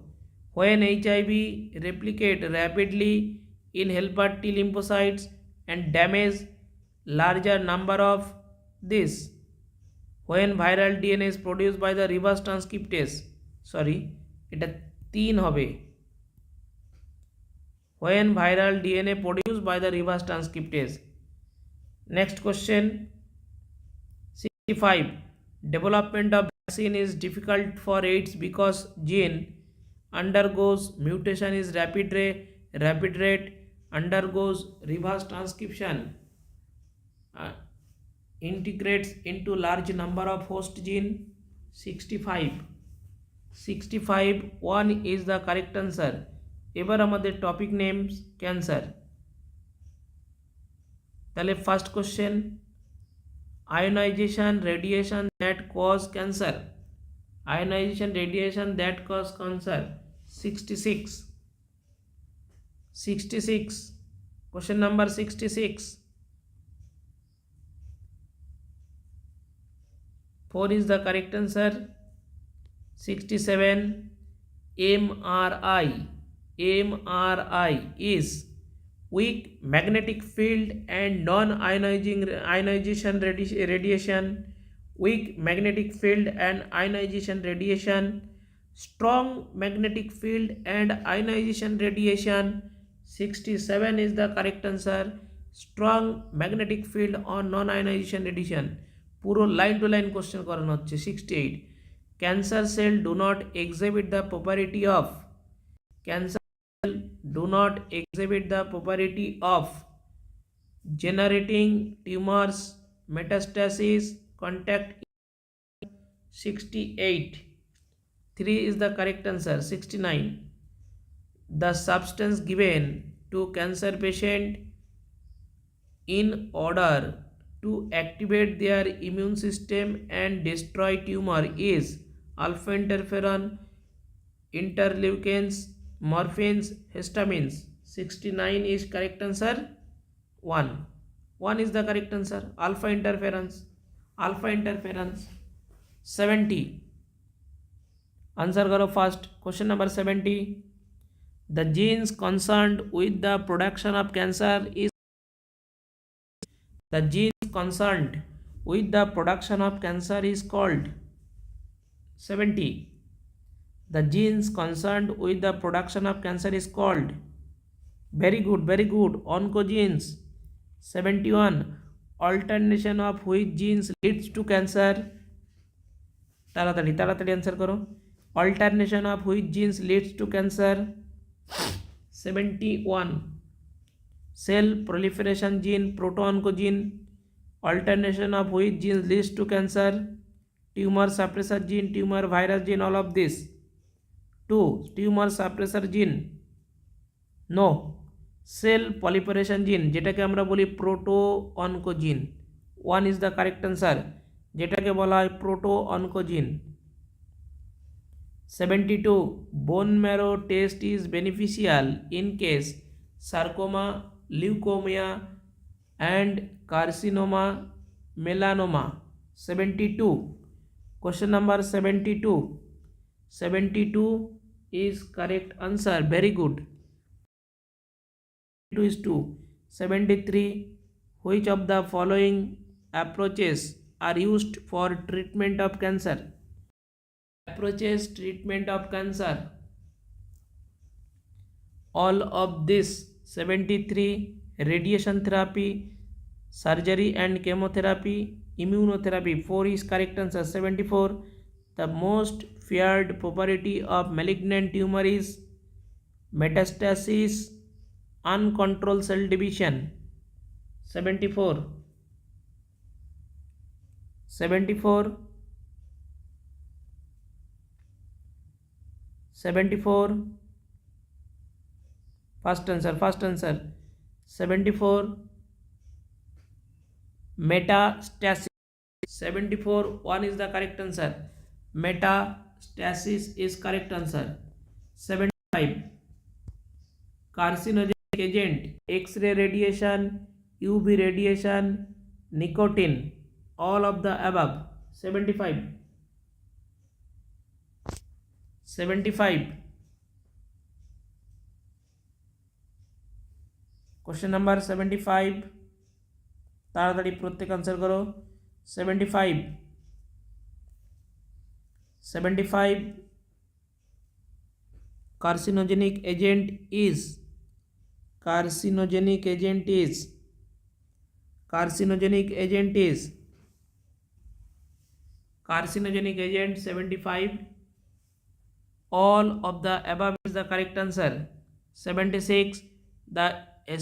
When HIV replicate rapidly in helper T lymphocytes and damage larger number of this. When viral DNA is produced by the reverse transcriptase. Sorry, এটা 3 হবে. When viral DNA produced by the reverse transcriptase. Next question. 65. Development of vaccine is difficult for AIDS because gene undergoes mutation is rapid rate undergoes reverse transcription integrates into large number of host gene. 65. 1 is the correct answer. এবার আমাদের topic names cancer. তাহলে first question, ionization radiation that cause cancer. Ionization radiation that cause cancer. 66. 66. Question number 66. 4 is the correct answer. 67. MRI is weak magnetic field and non-ionization radiation. Weak magnetic field and ionization radiation. Strong magnetic field and ionization radiation. 67 is the correct answer. Strong magnetic field or non-ionization radiation. পুরো line to line question করানো হচ্ছে। 68. Cancer cell do not exhibit the property of generating tumors, metastasis, contact. 68. 3 is the correct answer. 69. The substance given to cancer patient in order to activate their immune system and destroy tumor is alpha interferon, interleukins, morphines, histamines. 69 is correct answer. 1 is the correct answer. Alpha interference. 70. Answer karo first. Question number 70. The genes concerned with the production of cancer is called. 70. The genes concerned with the production of cancer is called. Very good. Oncogenes. 71. Alternation of which genes leads to cancer? তাড়াতাড়ি answer करो. Alternation of which genes leads to cancer? 71. Cell proliferation gene, proto-oncogene. Alternation of which genes leads to cancer? Tumor suppressor gene, tumor virus gene, all of this. 2. Tumor suppressor gene. No. Cell proliferation gene যেটাকে আমরা বলি proto-oncogene. 1 is the correct answer. যেটাকে বলা হয় proto-oncogene. 72. Bone marrow test is beneficial in case sarcoma, leukemia and carcinoma, melanoma. 72. Question number 72. 72 is correct answer. Very good. 2 is 2. 73. Which of the following approaches are used for treatment of cancer? Approaches treatment of cancer. All of this. 73. Radiation therapy, surgery and chemotherapy, immunotherapy. 4 is correct answer. 74. The most feared property of malignant tumor is metastasis, uncontrolled cell division. 74. 74. 74. First answer. 74. Metastasis. 74. 1 is the correct answer. Metastasis is correct answer. 75. Carcinogenic agent, X-ray radiation, UV radiation, nicotine, all of the above. 75. 75. Question number 75. তাড়াতাড়ি প্রত্যেক answer করো। 75. 75. Carcinogenic agent is carcinogenic agent 75. All of the above is the correct answer. 76. The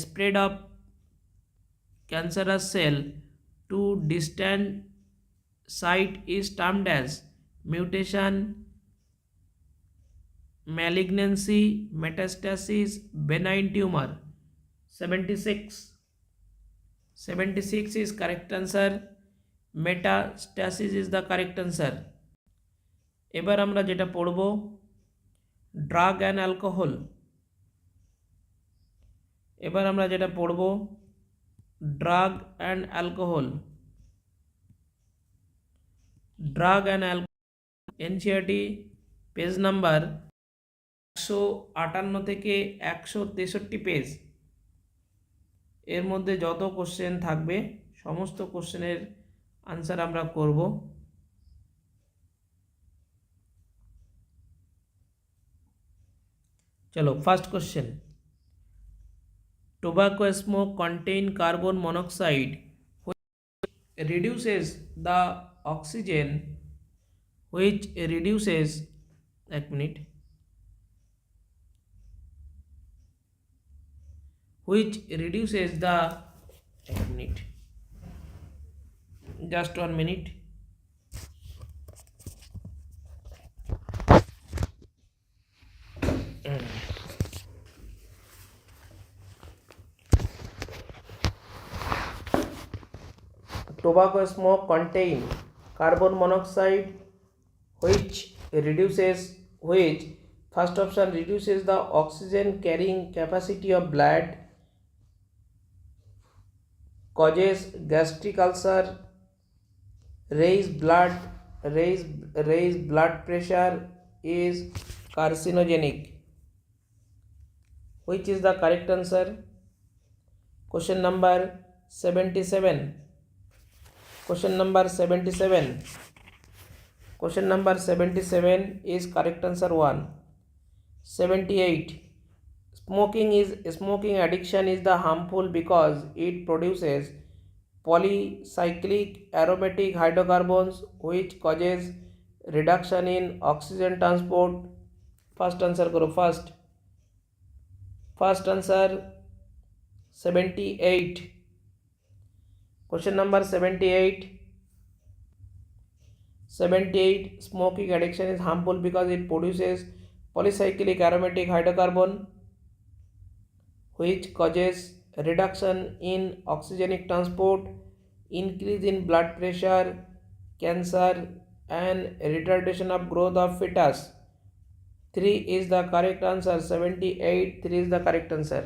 spread of cancerous cell to distant site is termed as mutation, malignancy, metastasis, benign tumor. 76. 76 is correct answer. Metastasis is the correct answer. এবার আমরা যেটা পড়ব, drug and alcohol. এবার আমরা যেটা পড়ব, drug and alcohol. Drug and alcohol NCERT page number 158 থেকে 163 page. এর মধ্যে যত কোশ্চেন থাকবে সমস্ত কোশ্চেনের আনসার আমরা করব। চলো, first question. Tobacco smoke contain carbon monoxide reduces the oxygen which reduces the just 1 minute. Tobacco smoke contain carbon monoxide which first option reduces the oxygen carrying capacity of blood, causes gastric ulcer, raise blood pressure, is carcinogenic. Which is the correct answer? Question number 77. Question number 77 is correct answer 1. 78. Smoking addiction is the harmful because it produces polycyclic aromatic hydrocarbons which causes reduction in oxygen transport. First answer karo. First answer 78. Question number 78. Smoking addiction is harmful because it produces polycyclic aromatic hydrocarbon which causes reduction in oxygenic transport, increase in blood pressure, cancer, and retardation of growth of fetus. 3 is the correct answer. 78. 3 is the correct answer.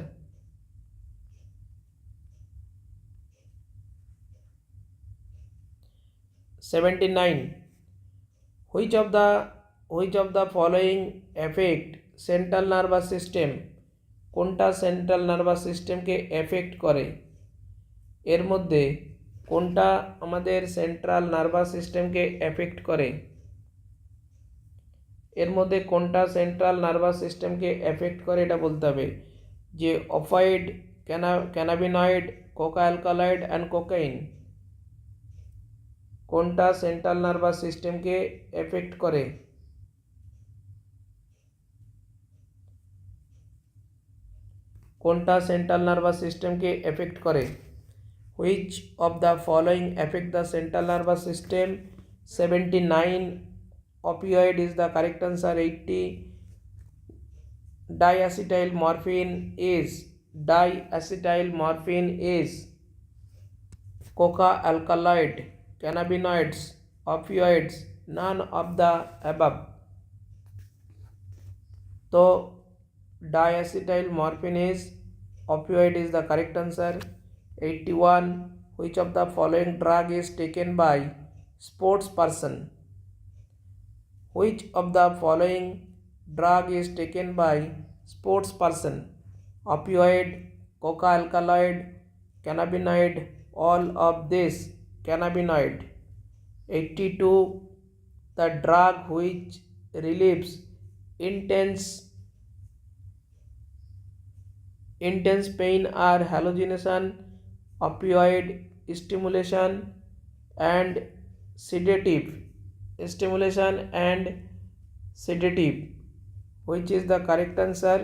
79. Which of the following affect central nervous system? কোনটা central nervous সিস্টেমকে effect করে? এর মধ্যে কোনটা আমাদের central nervous সিস্টেমকে effect করে? এর মধ্যে কোনটা সেন্ট্রাল নার্ভাস সিস্টেমকে এফেক্ট করে এটা বলতে হবে। যে অফাইড, cannabinoid, Coca alkaloid and cocaine. কোনটা সেন্ট্রাল নার্ভাস সিস্টেমকে এফেক্ট করে? কোনটা সেন্ট্রাল নার্ভাস সিস্টেমকে এফেক্ট করে? Which of the following effect the central nervous system? 79 opioid is the correct answer. 80 diacetylmorphine is coca alkaloid, cannabinoids, opioids, none of the above. So diacetylmorphine is opioid is the correct answer. 81 which of the following drug is taken by sports person? Which of the following drug is taken by sports person? Opioid, coca alkaloid, cannabinoid, all of this cannabinoid. 82 the drug which relieves intense pain are hallucination, opioid stimulation and sedative. Which is the correct answer?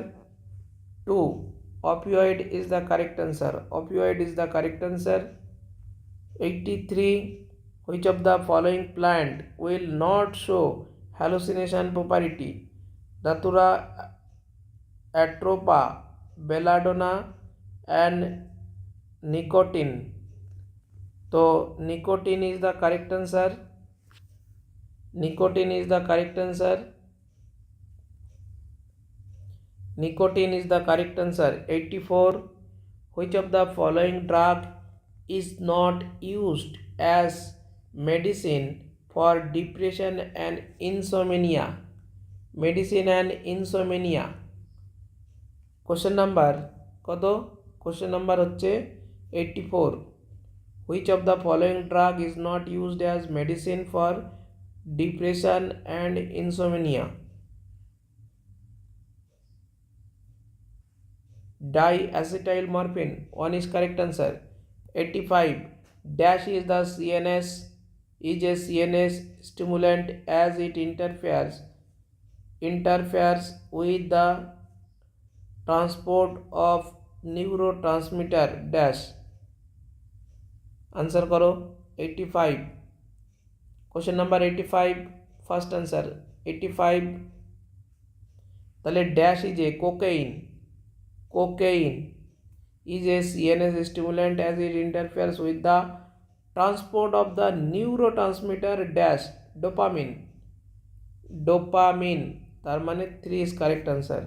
2 opioid is the correct answer. 83 which of the following plant will not show hallucination property? Datura, atropa, belladonna and nicotine. So nicotine is the correct answer. 84 which of the following drug is not used as medicine for depression and insomnia? Question number কত? Question number হচ্ছে 84 which of the following drug is not used as medicine for depression and insomnia? Diacetylmorphine, 1 is correct answer. 85 dash is a CNS stimulant as it interferes with the transport of neurotransmitter dash. Answer करो 85. Question number 85 first answer 85 তাহলে dash is a cocaine is a CNS stimulant as it interferes with the transport of the neurotransmitter dash dopamine. তার মানে 3 is correct answer.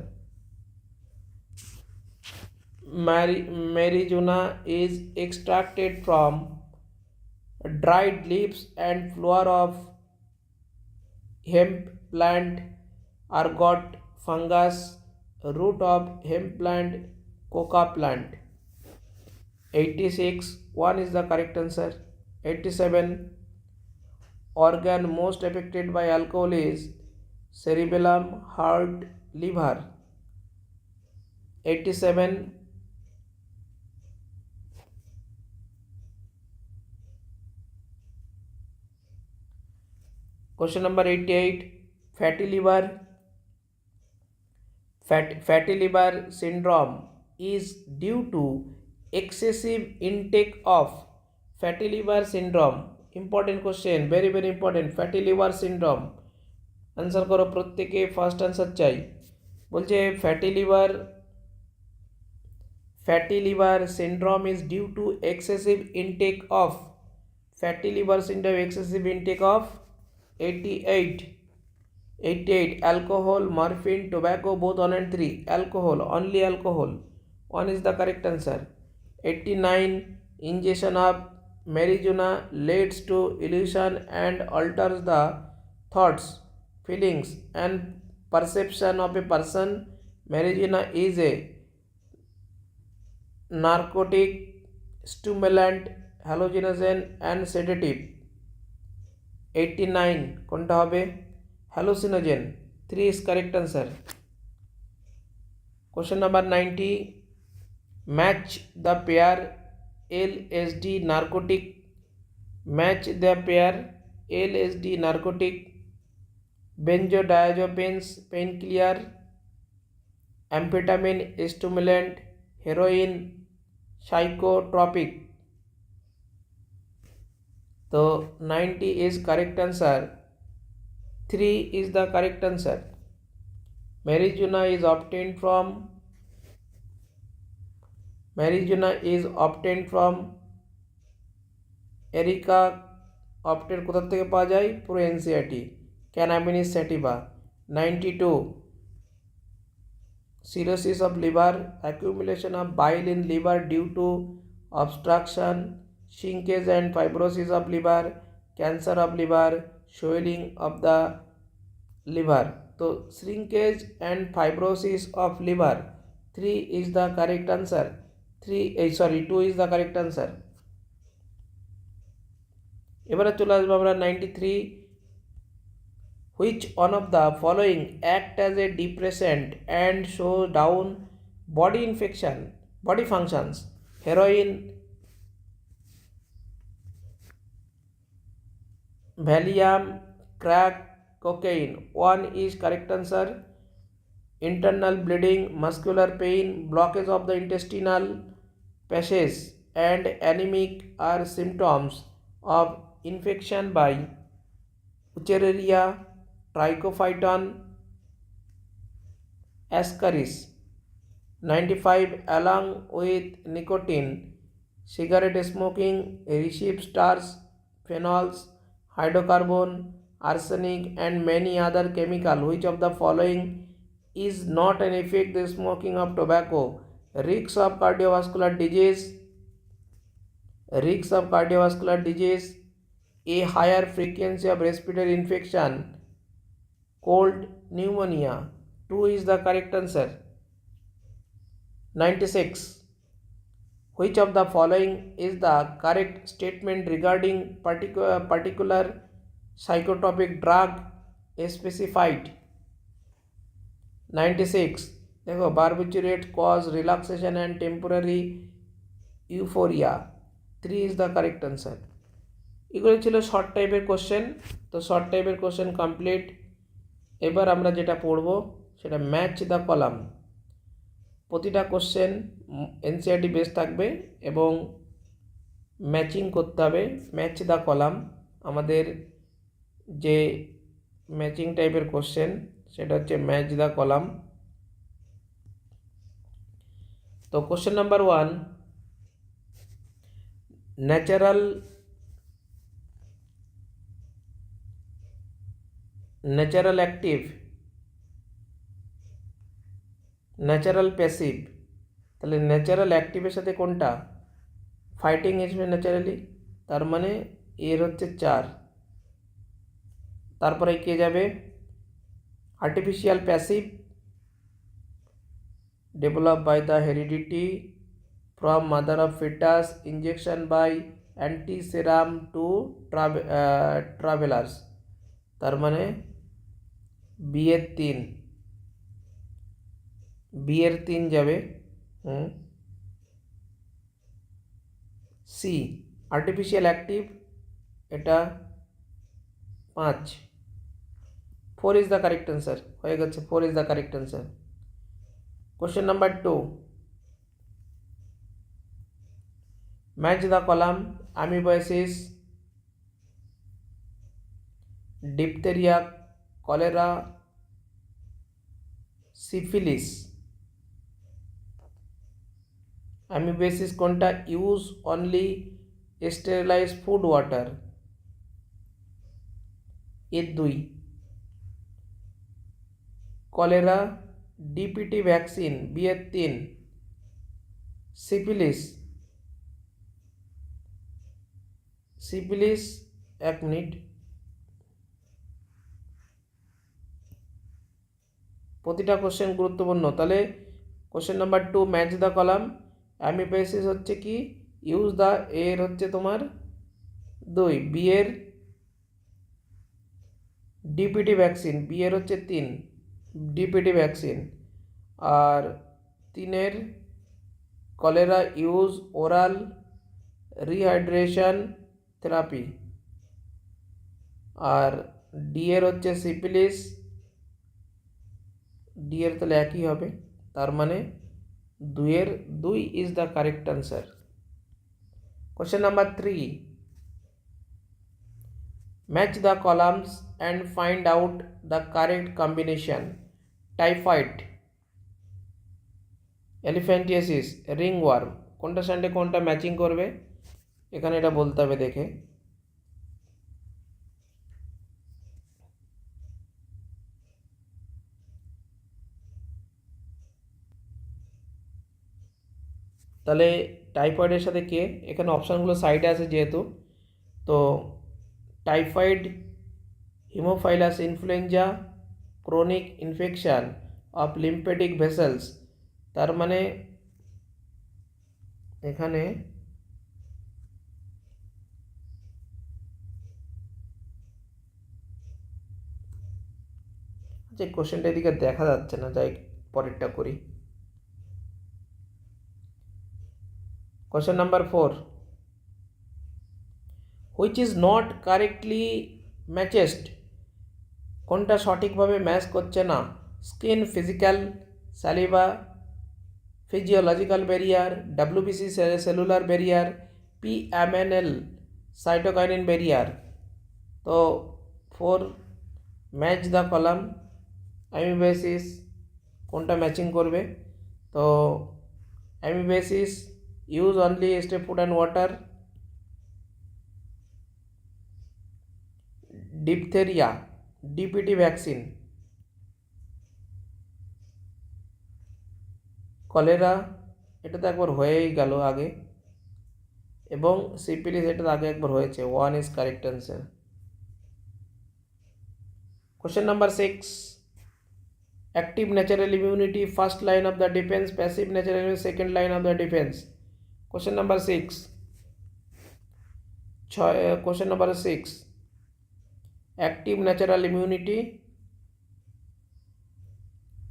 Marijuana is extracted from dried leaves and flower of hemp plant, ergot fungus, root of hemp plant, coca plant. 86 1 is the correct answer. 87 organ most affected by alcohol is cerebellum, heart, liver. 87 question number 88 fatty liver syndrome is due to excessive intake of fatty liver syndrome. Important question, very important. fatty liver syndrome answer करो प्रत्येके fast answer चाই বলছে fatty liver syndrome is due to excessive intake of fatty liver syndrome, excessive intake of 88 alcohol, morphine, tobacco, both 1 and 3. Alcohol, only alcohol, 1 is the correct answer. 89 ingestion of marijuana leads to illusion and alters the thoughts, feelings and perception of a person. Marijuana is a narcotic, stimulant, hallucinogen and sedative. 89 কোনটা হবে? hallucinogen. 3 is correct answer. Question number 90 match the pair LSD narcotic Match the pair LSD narcotic, benzodiazepines painkiller, amphetamine stimulant, heroin psychotropic. So 90 is correct answer. 3 is the correct answer. Marijuana is obtained from এরিকা অপটেন কোথা থেকে পাওয়া যায়? পুরো NCERT. Cannabis sativa. 92 cirrhosis of liver, accumulation of bile in liver due to obstruction, shrinkage and fibrosis of liver, cancer of liver, swelling of the liver. So shrinkage and fibrosis of liver, 3 is the correct answer. 2 is the correct answer. এবারে চলে আসবো আমরা 93, which one of the following act as a depressant and show down body functions? Heroin, Valium, crack, cocaine. 1 is correct answer. Internal bleeding, muscular pain, blockage of the intestinal passage and anemic are symptoms of infection by Wuchereria, Trichophyton, Ascaris. 95 along with nicotine, cigarette smoking receives stars, phenols, hydrocarbon, arsenic and many other chemical. Which of the following is not an effect the smoking of tobacco? Risks of cardiovascular disease, a higher frequency of respiratory infection, cold, pneumonia. 2 is the correct answer. 96, which of the following is the correct statement regarding particular psychotropic drug specified? 96 देखो barbiturate cause relaxation and temporary euphoria. 3 is the correct answer. এগুলো ছিল short টাইপের question. তো short টাইপের question complete. এবার আমরা যেটা পড়ব সেটা ম্যাচ দ্য কলাম। প্রতিটা কোশ্চেন এনসিআরটি বেস থাকবে এবং ম্যাচিং করতে হবে। ম্যাচ দ্য কলাম আমাদের যে ম্যাচিং টাইপের কোশ্চেন সেটা হচ্ছে ম্যাচ দ্য কলাম। তো question number 1, natural active, natural passive. তাহলে ন্যাচারাল অ্যাক্টিভের সাথে কোনটা? ফাইটিং এজমেন্ট ন্যাচারালি, তার মানে এর হচ্ছে 4। তারপরে কে যাবে? Artificial passive, develop by the heredity from mother of foetus, injection by antiserum to travellers, তার মানে বিয়ের 3 যাবে। সি আর্টিফিশিয়াল অ্যাক্টিভ, এটা 5। 4 ইজ দ্য কারেক্ট অ্যান্সার। হয়ে গেছে, 4 is the correct answer. Question number 2, match the column amoebiasis, diphtheria, cholera, syphilis. Amoebiasis কোনটা? Use only sterilise food water, এর 2। Cholera, DPT vaccine, বিয়ের 3। সিফিলিস 1 মিনিট, প্রতিটা question গুরুত্বপূর্ণ। তাহলে question number 2 match the column amoebiasis হচ্ছে কি? Use the, এর হচ্ছে তোমার 2। বিয়ের ডিপিটি ভ্যাকসিন, বিয়ের হচ্ছে 3 ডিপিটি ভ্যাকসিন। আর 3 cholera use oral rehydration therapy. আর ডি এর হচ্ছে সিপিলিস, ডি এর তাহলে একই হবে, তার মানে 2 is the correct answer. Question number 3, match the columns and find out the correct combination. Typhoid, elephantiasis, ringworm, কোনটার সঙ্গে কোনটা ম্যাচিং করবে এখানে এটা বলতে হবে দেখে। তাহলে টাইফয়েডের সাথে কে, এখানে অপশানগুলো সাইডে আছে যেহেতু, তো typhoid, Haemophilus influenza, chronic infection of lymphatic vessels, তার মানে এখানে যে কোশ্চেনটা এদিকে দেখা যাচ্ছে না, যাই পরেরটা করি। Question number 4, which is not correctly matched, কোনটা সঠিকভাবে ম্যাচ করছে না। Skin, physical, saliva, physiological barrier, WBC cellular barrier, PMNL cytokinin barrier. তো 4, ম্যাচ দ্য কলাম, অ্যামিবেসিস, কোনটা ম্যাচিং করবে। তো amoebiasis use only stay food and water. Diphtheria, DPT vaccine. Cholera, এটা তো একবার হয়েই গেল আগে, এবং সিপিলিস এটা আগে একবার হয়েছে। 1 is correct answer. Question number 6, active natural immunity first line of the defence, passive natural immunity second line of the defence. Question number 6, question number 6, active natural immunity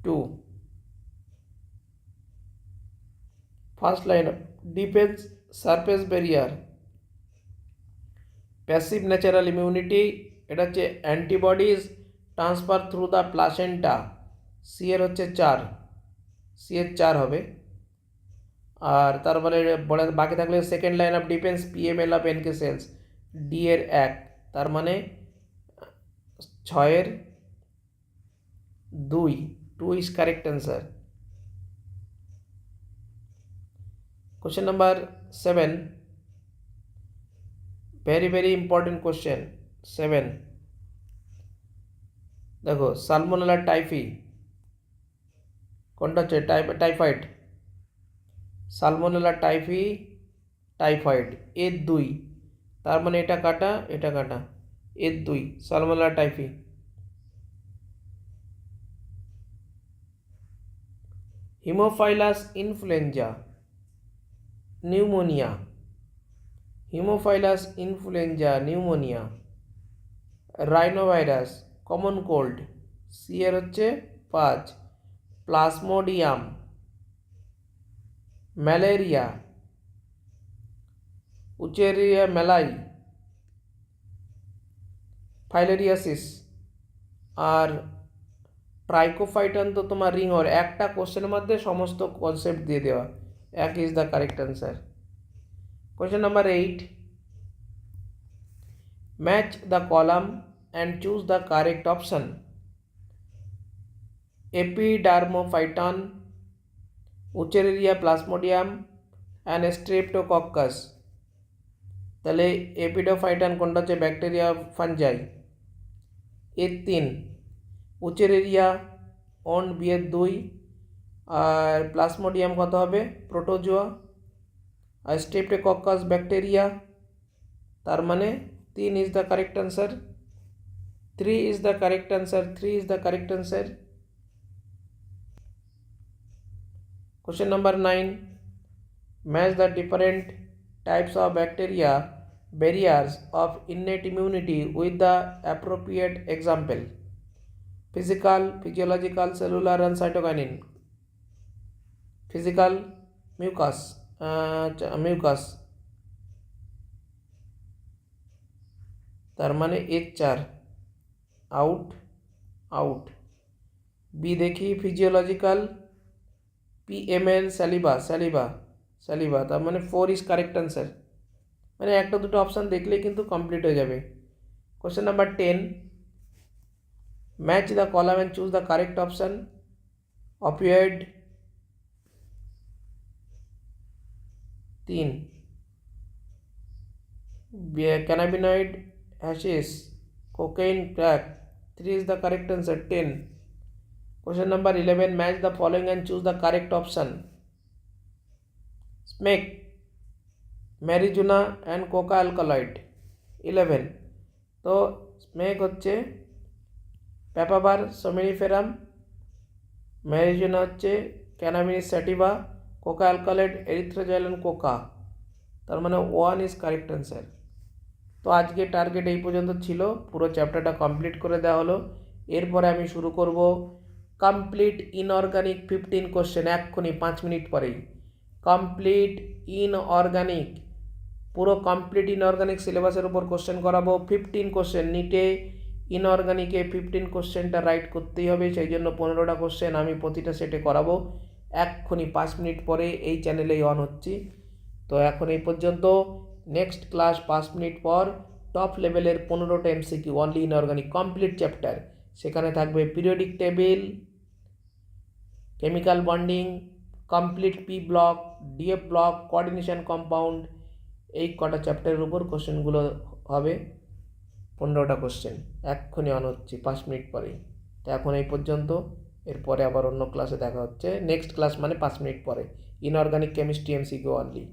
2, first line of defence surface barrier. Passive natural immunity এটা হচ্ছে antibodies transfer through the placenta, C এর হচ্ছে 4, C এর 4 হবে। আর তারপরে বাকি থাকলে second line of defence PML of NK cells, D এর 1, তার মানে 6 এর 2 is correct answer. Question number 7, very very important question 7, দেখো সালমোনেলা টাইফি কোনটা হচ্ছে, টাইফয়েড, সালমোনেলা টাইফি, টাইফয়েড, এর 2, তার মানে এটা কাটা এটা কাটা, এর 2 salmonella typhi. Haemophilus influenza, pneumonia, haemophilus influenza pneumonia. Rhinovirus, common cold, C এর হচ্ছে 5, প্লাজমোডিয়াম, ম্যালেরিয়া, উচেরিয়া মেলাই, ফাইলেরিয়াসিস। আর ট্রাইকোফাইটন তো তোমার রিংওয়ার, একটা কোশ্চেনের মধ্যে সমস্ত কনসেপ্ট দিয়ে দেওয়া, 1 is the correct answer. Question number 8, match the column and choose the correct option. Epidermophyton, উচেরিয়া plasmodium and streptococcus. তাহলে এপিডোফাইটন কোনটা হচ্ছে, ব্যাকটেরিয়া ফানজাই, এর 3, উচেরিয়া অন বিয়ের 2, আর প্লাজমোডিয়াম কত হবে, প্রোটোজোয়া, আর স্ট্রেপ্টোকক্কাস ব্যাকটেরিয়া, তার মানে 3 is the correct answer. 3 is the correct answer, 3 is the correct answer. Question number 9, match the different types of bacteria barriers of innate immunity with the appropriate example. Physical, physiological, cellular and cytokinin. Physical, mucus, mucus. তার মানে 1 4 out out. B দেখি physiological, PML স্যালিভা, তার মানে 4 is correct answer. মানে একটা দুটো option দেখলেই কিন্তু কমপ্লিট হয়ে যাবে। Question number 10, match the column and choose the correct option. Opioid 3, cannabinoid hashish, cocaine crack, 3 is the correct answer, 10. Question number 11, match the following and choose the correct option. Smack, marijuana and coca alkaloid, 11. তো স্মেক হচ্ছে প্যাপাবার somniferum, marijuana হচ্ছে cannabis sativa, coca alkaloid erythroxylon coca, তার মানে 1 is correct answer. তো আজকে target এই পর্যন্ত ছিল, পুরো চ্যাপ্টারটা কমপ্লিট করে দেওয়া হলো। এরপরে আমি শুরু করব কমপ্লিট ইনঅর্গানিক 15 কোশ্চেন, এক্ষুনি 5 মিনিট পরেই। কমপ্লিট ইনঅর্গানিক, পুরো কমপ্লিট ইনঅর্গানিক সিলেবাসের উপর কোশ্চেন করাবো। 15 কোশ্চেন, নিটে ইনঅর্গানিকে 15 কোশ্চেনটা রাইট করতেই হবে, সেই জন্য 15টা কোশ্চেন আমি প্রতিটা সেটে করাবো। এক্ষুনি 5 মিনিট পরে এই চ্যানেলেই অন হচ্ছি। তো এখন এই পর্যন্ত, নেক্সট ক্লাস 5 মিনিট পর টপ লেভেলের 15টা MCQ only inorganic complete chapter. সেখানে থাকবে periodic table, chemical bonding, complete P block, DF block, coordination compound, এই কটা চ্যাপ্টারের উপর কোশ্চেনগুলো হবে। 15টা কোশ্চেন এক্ষুনি অন হচ্ছে 5 মিনিট পরেই। তো এখন এই পর্যন্ত, এরপরে আবার অন্য ক্লাসে দেখা হচ্ছে। নেক্সট ক্লাস মানে 5 মিনিট পরে, ইনঅর্গানিক কেমিস্ট্রি MCQ অনলি।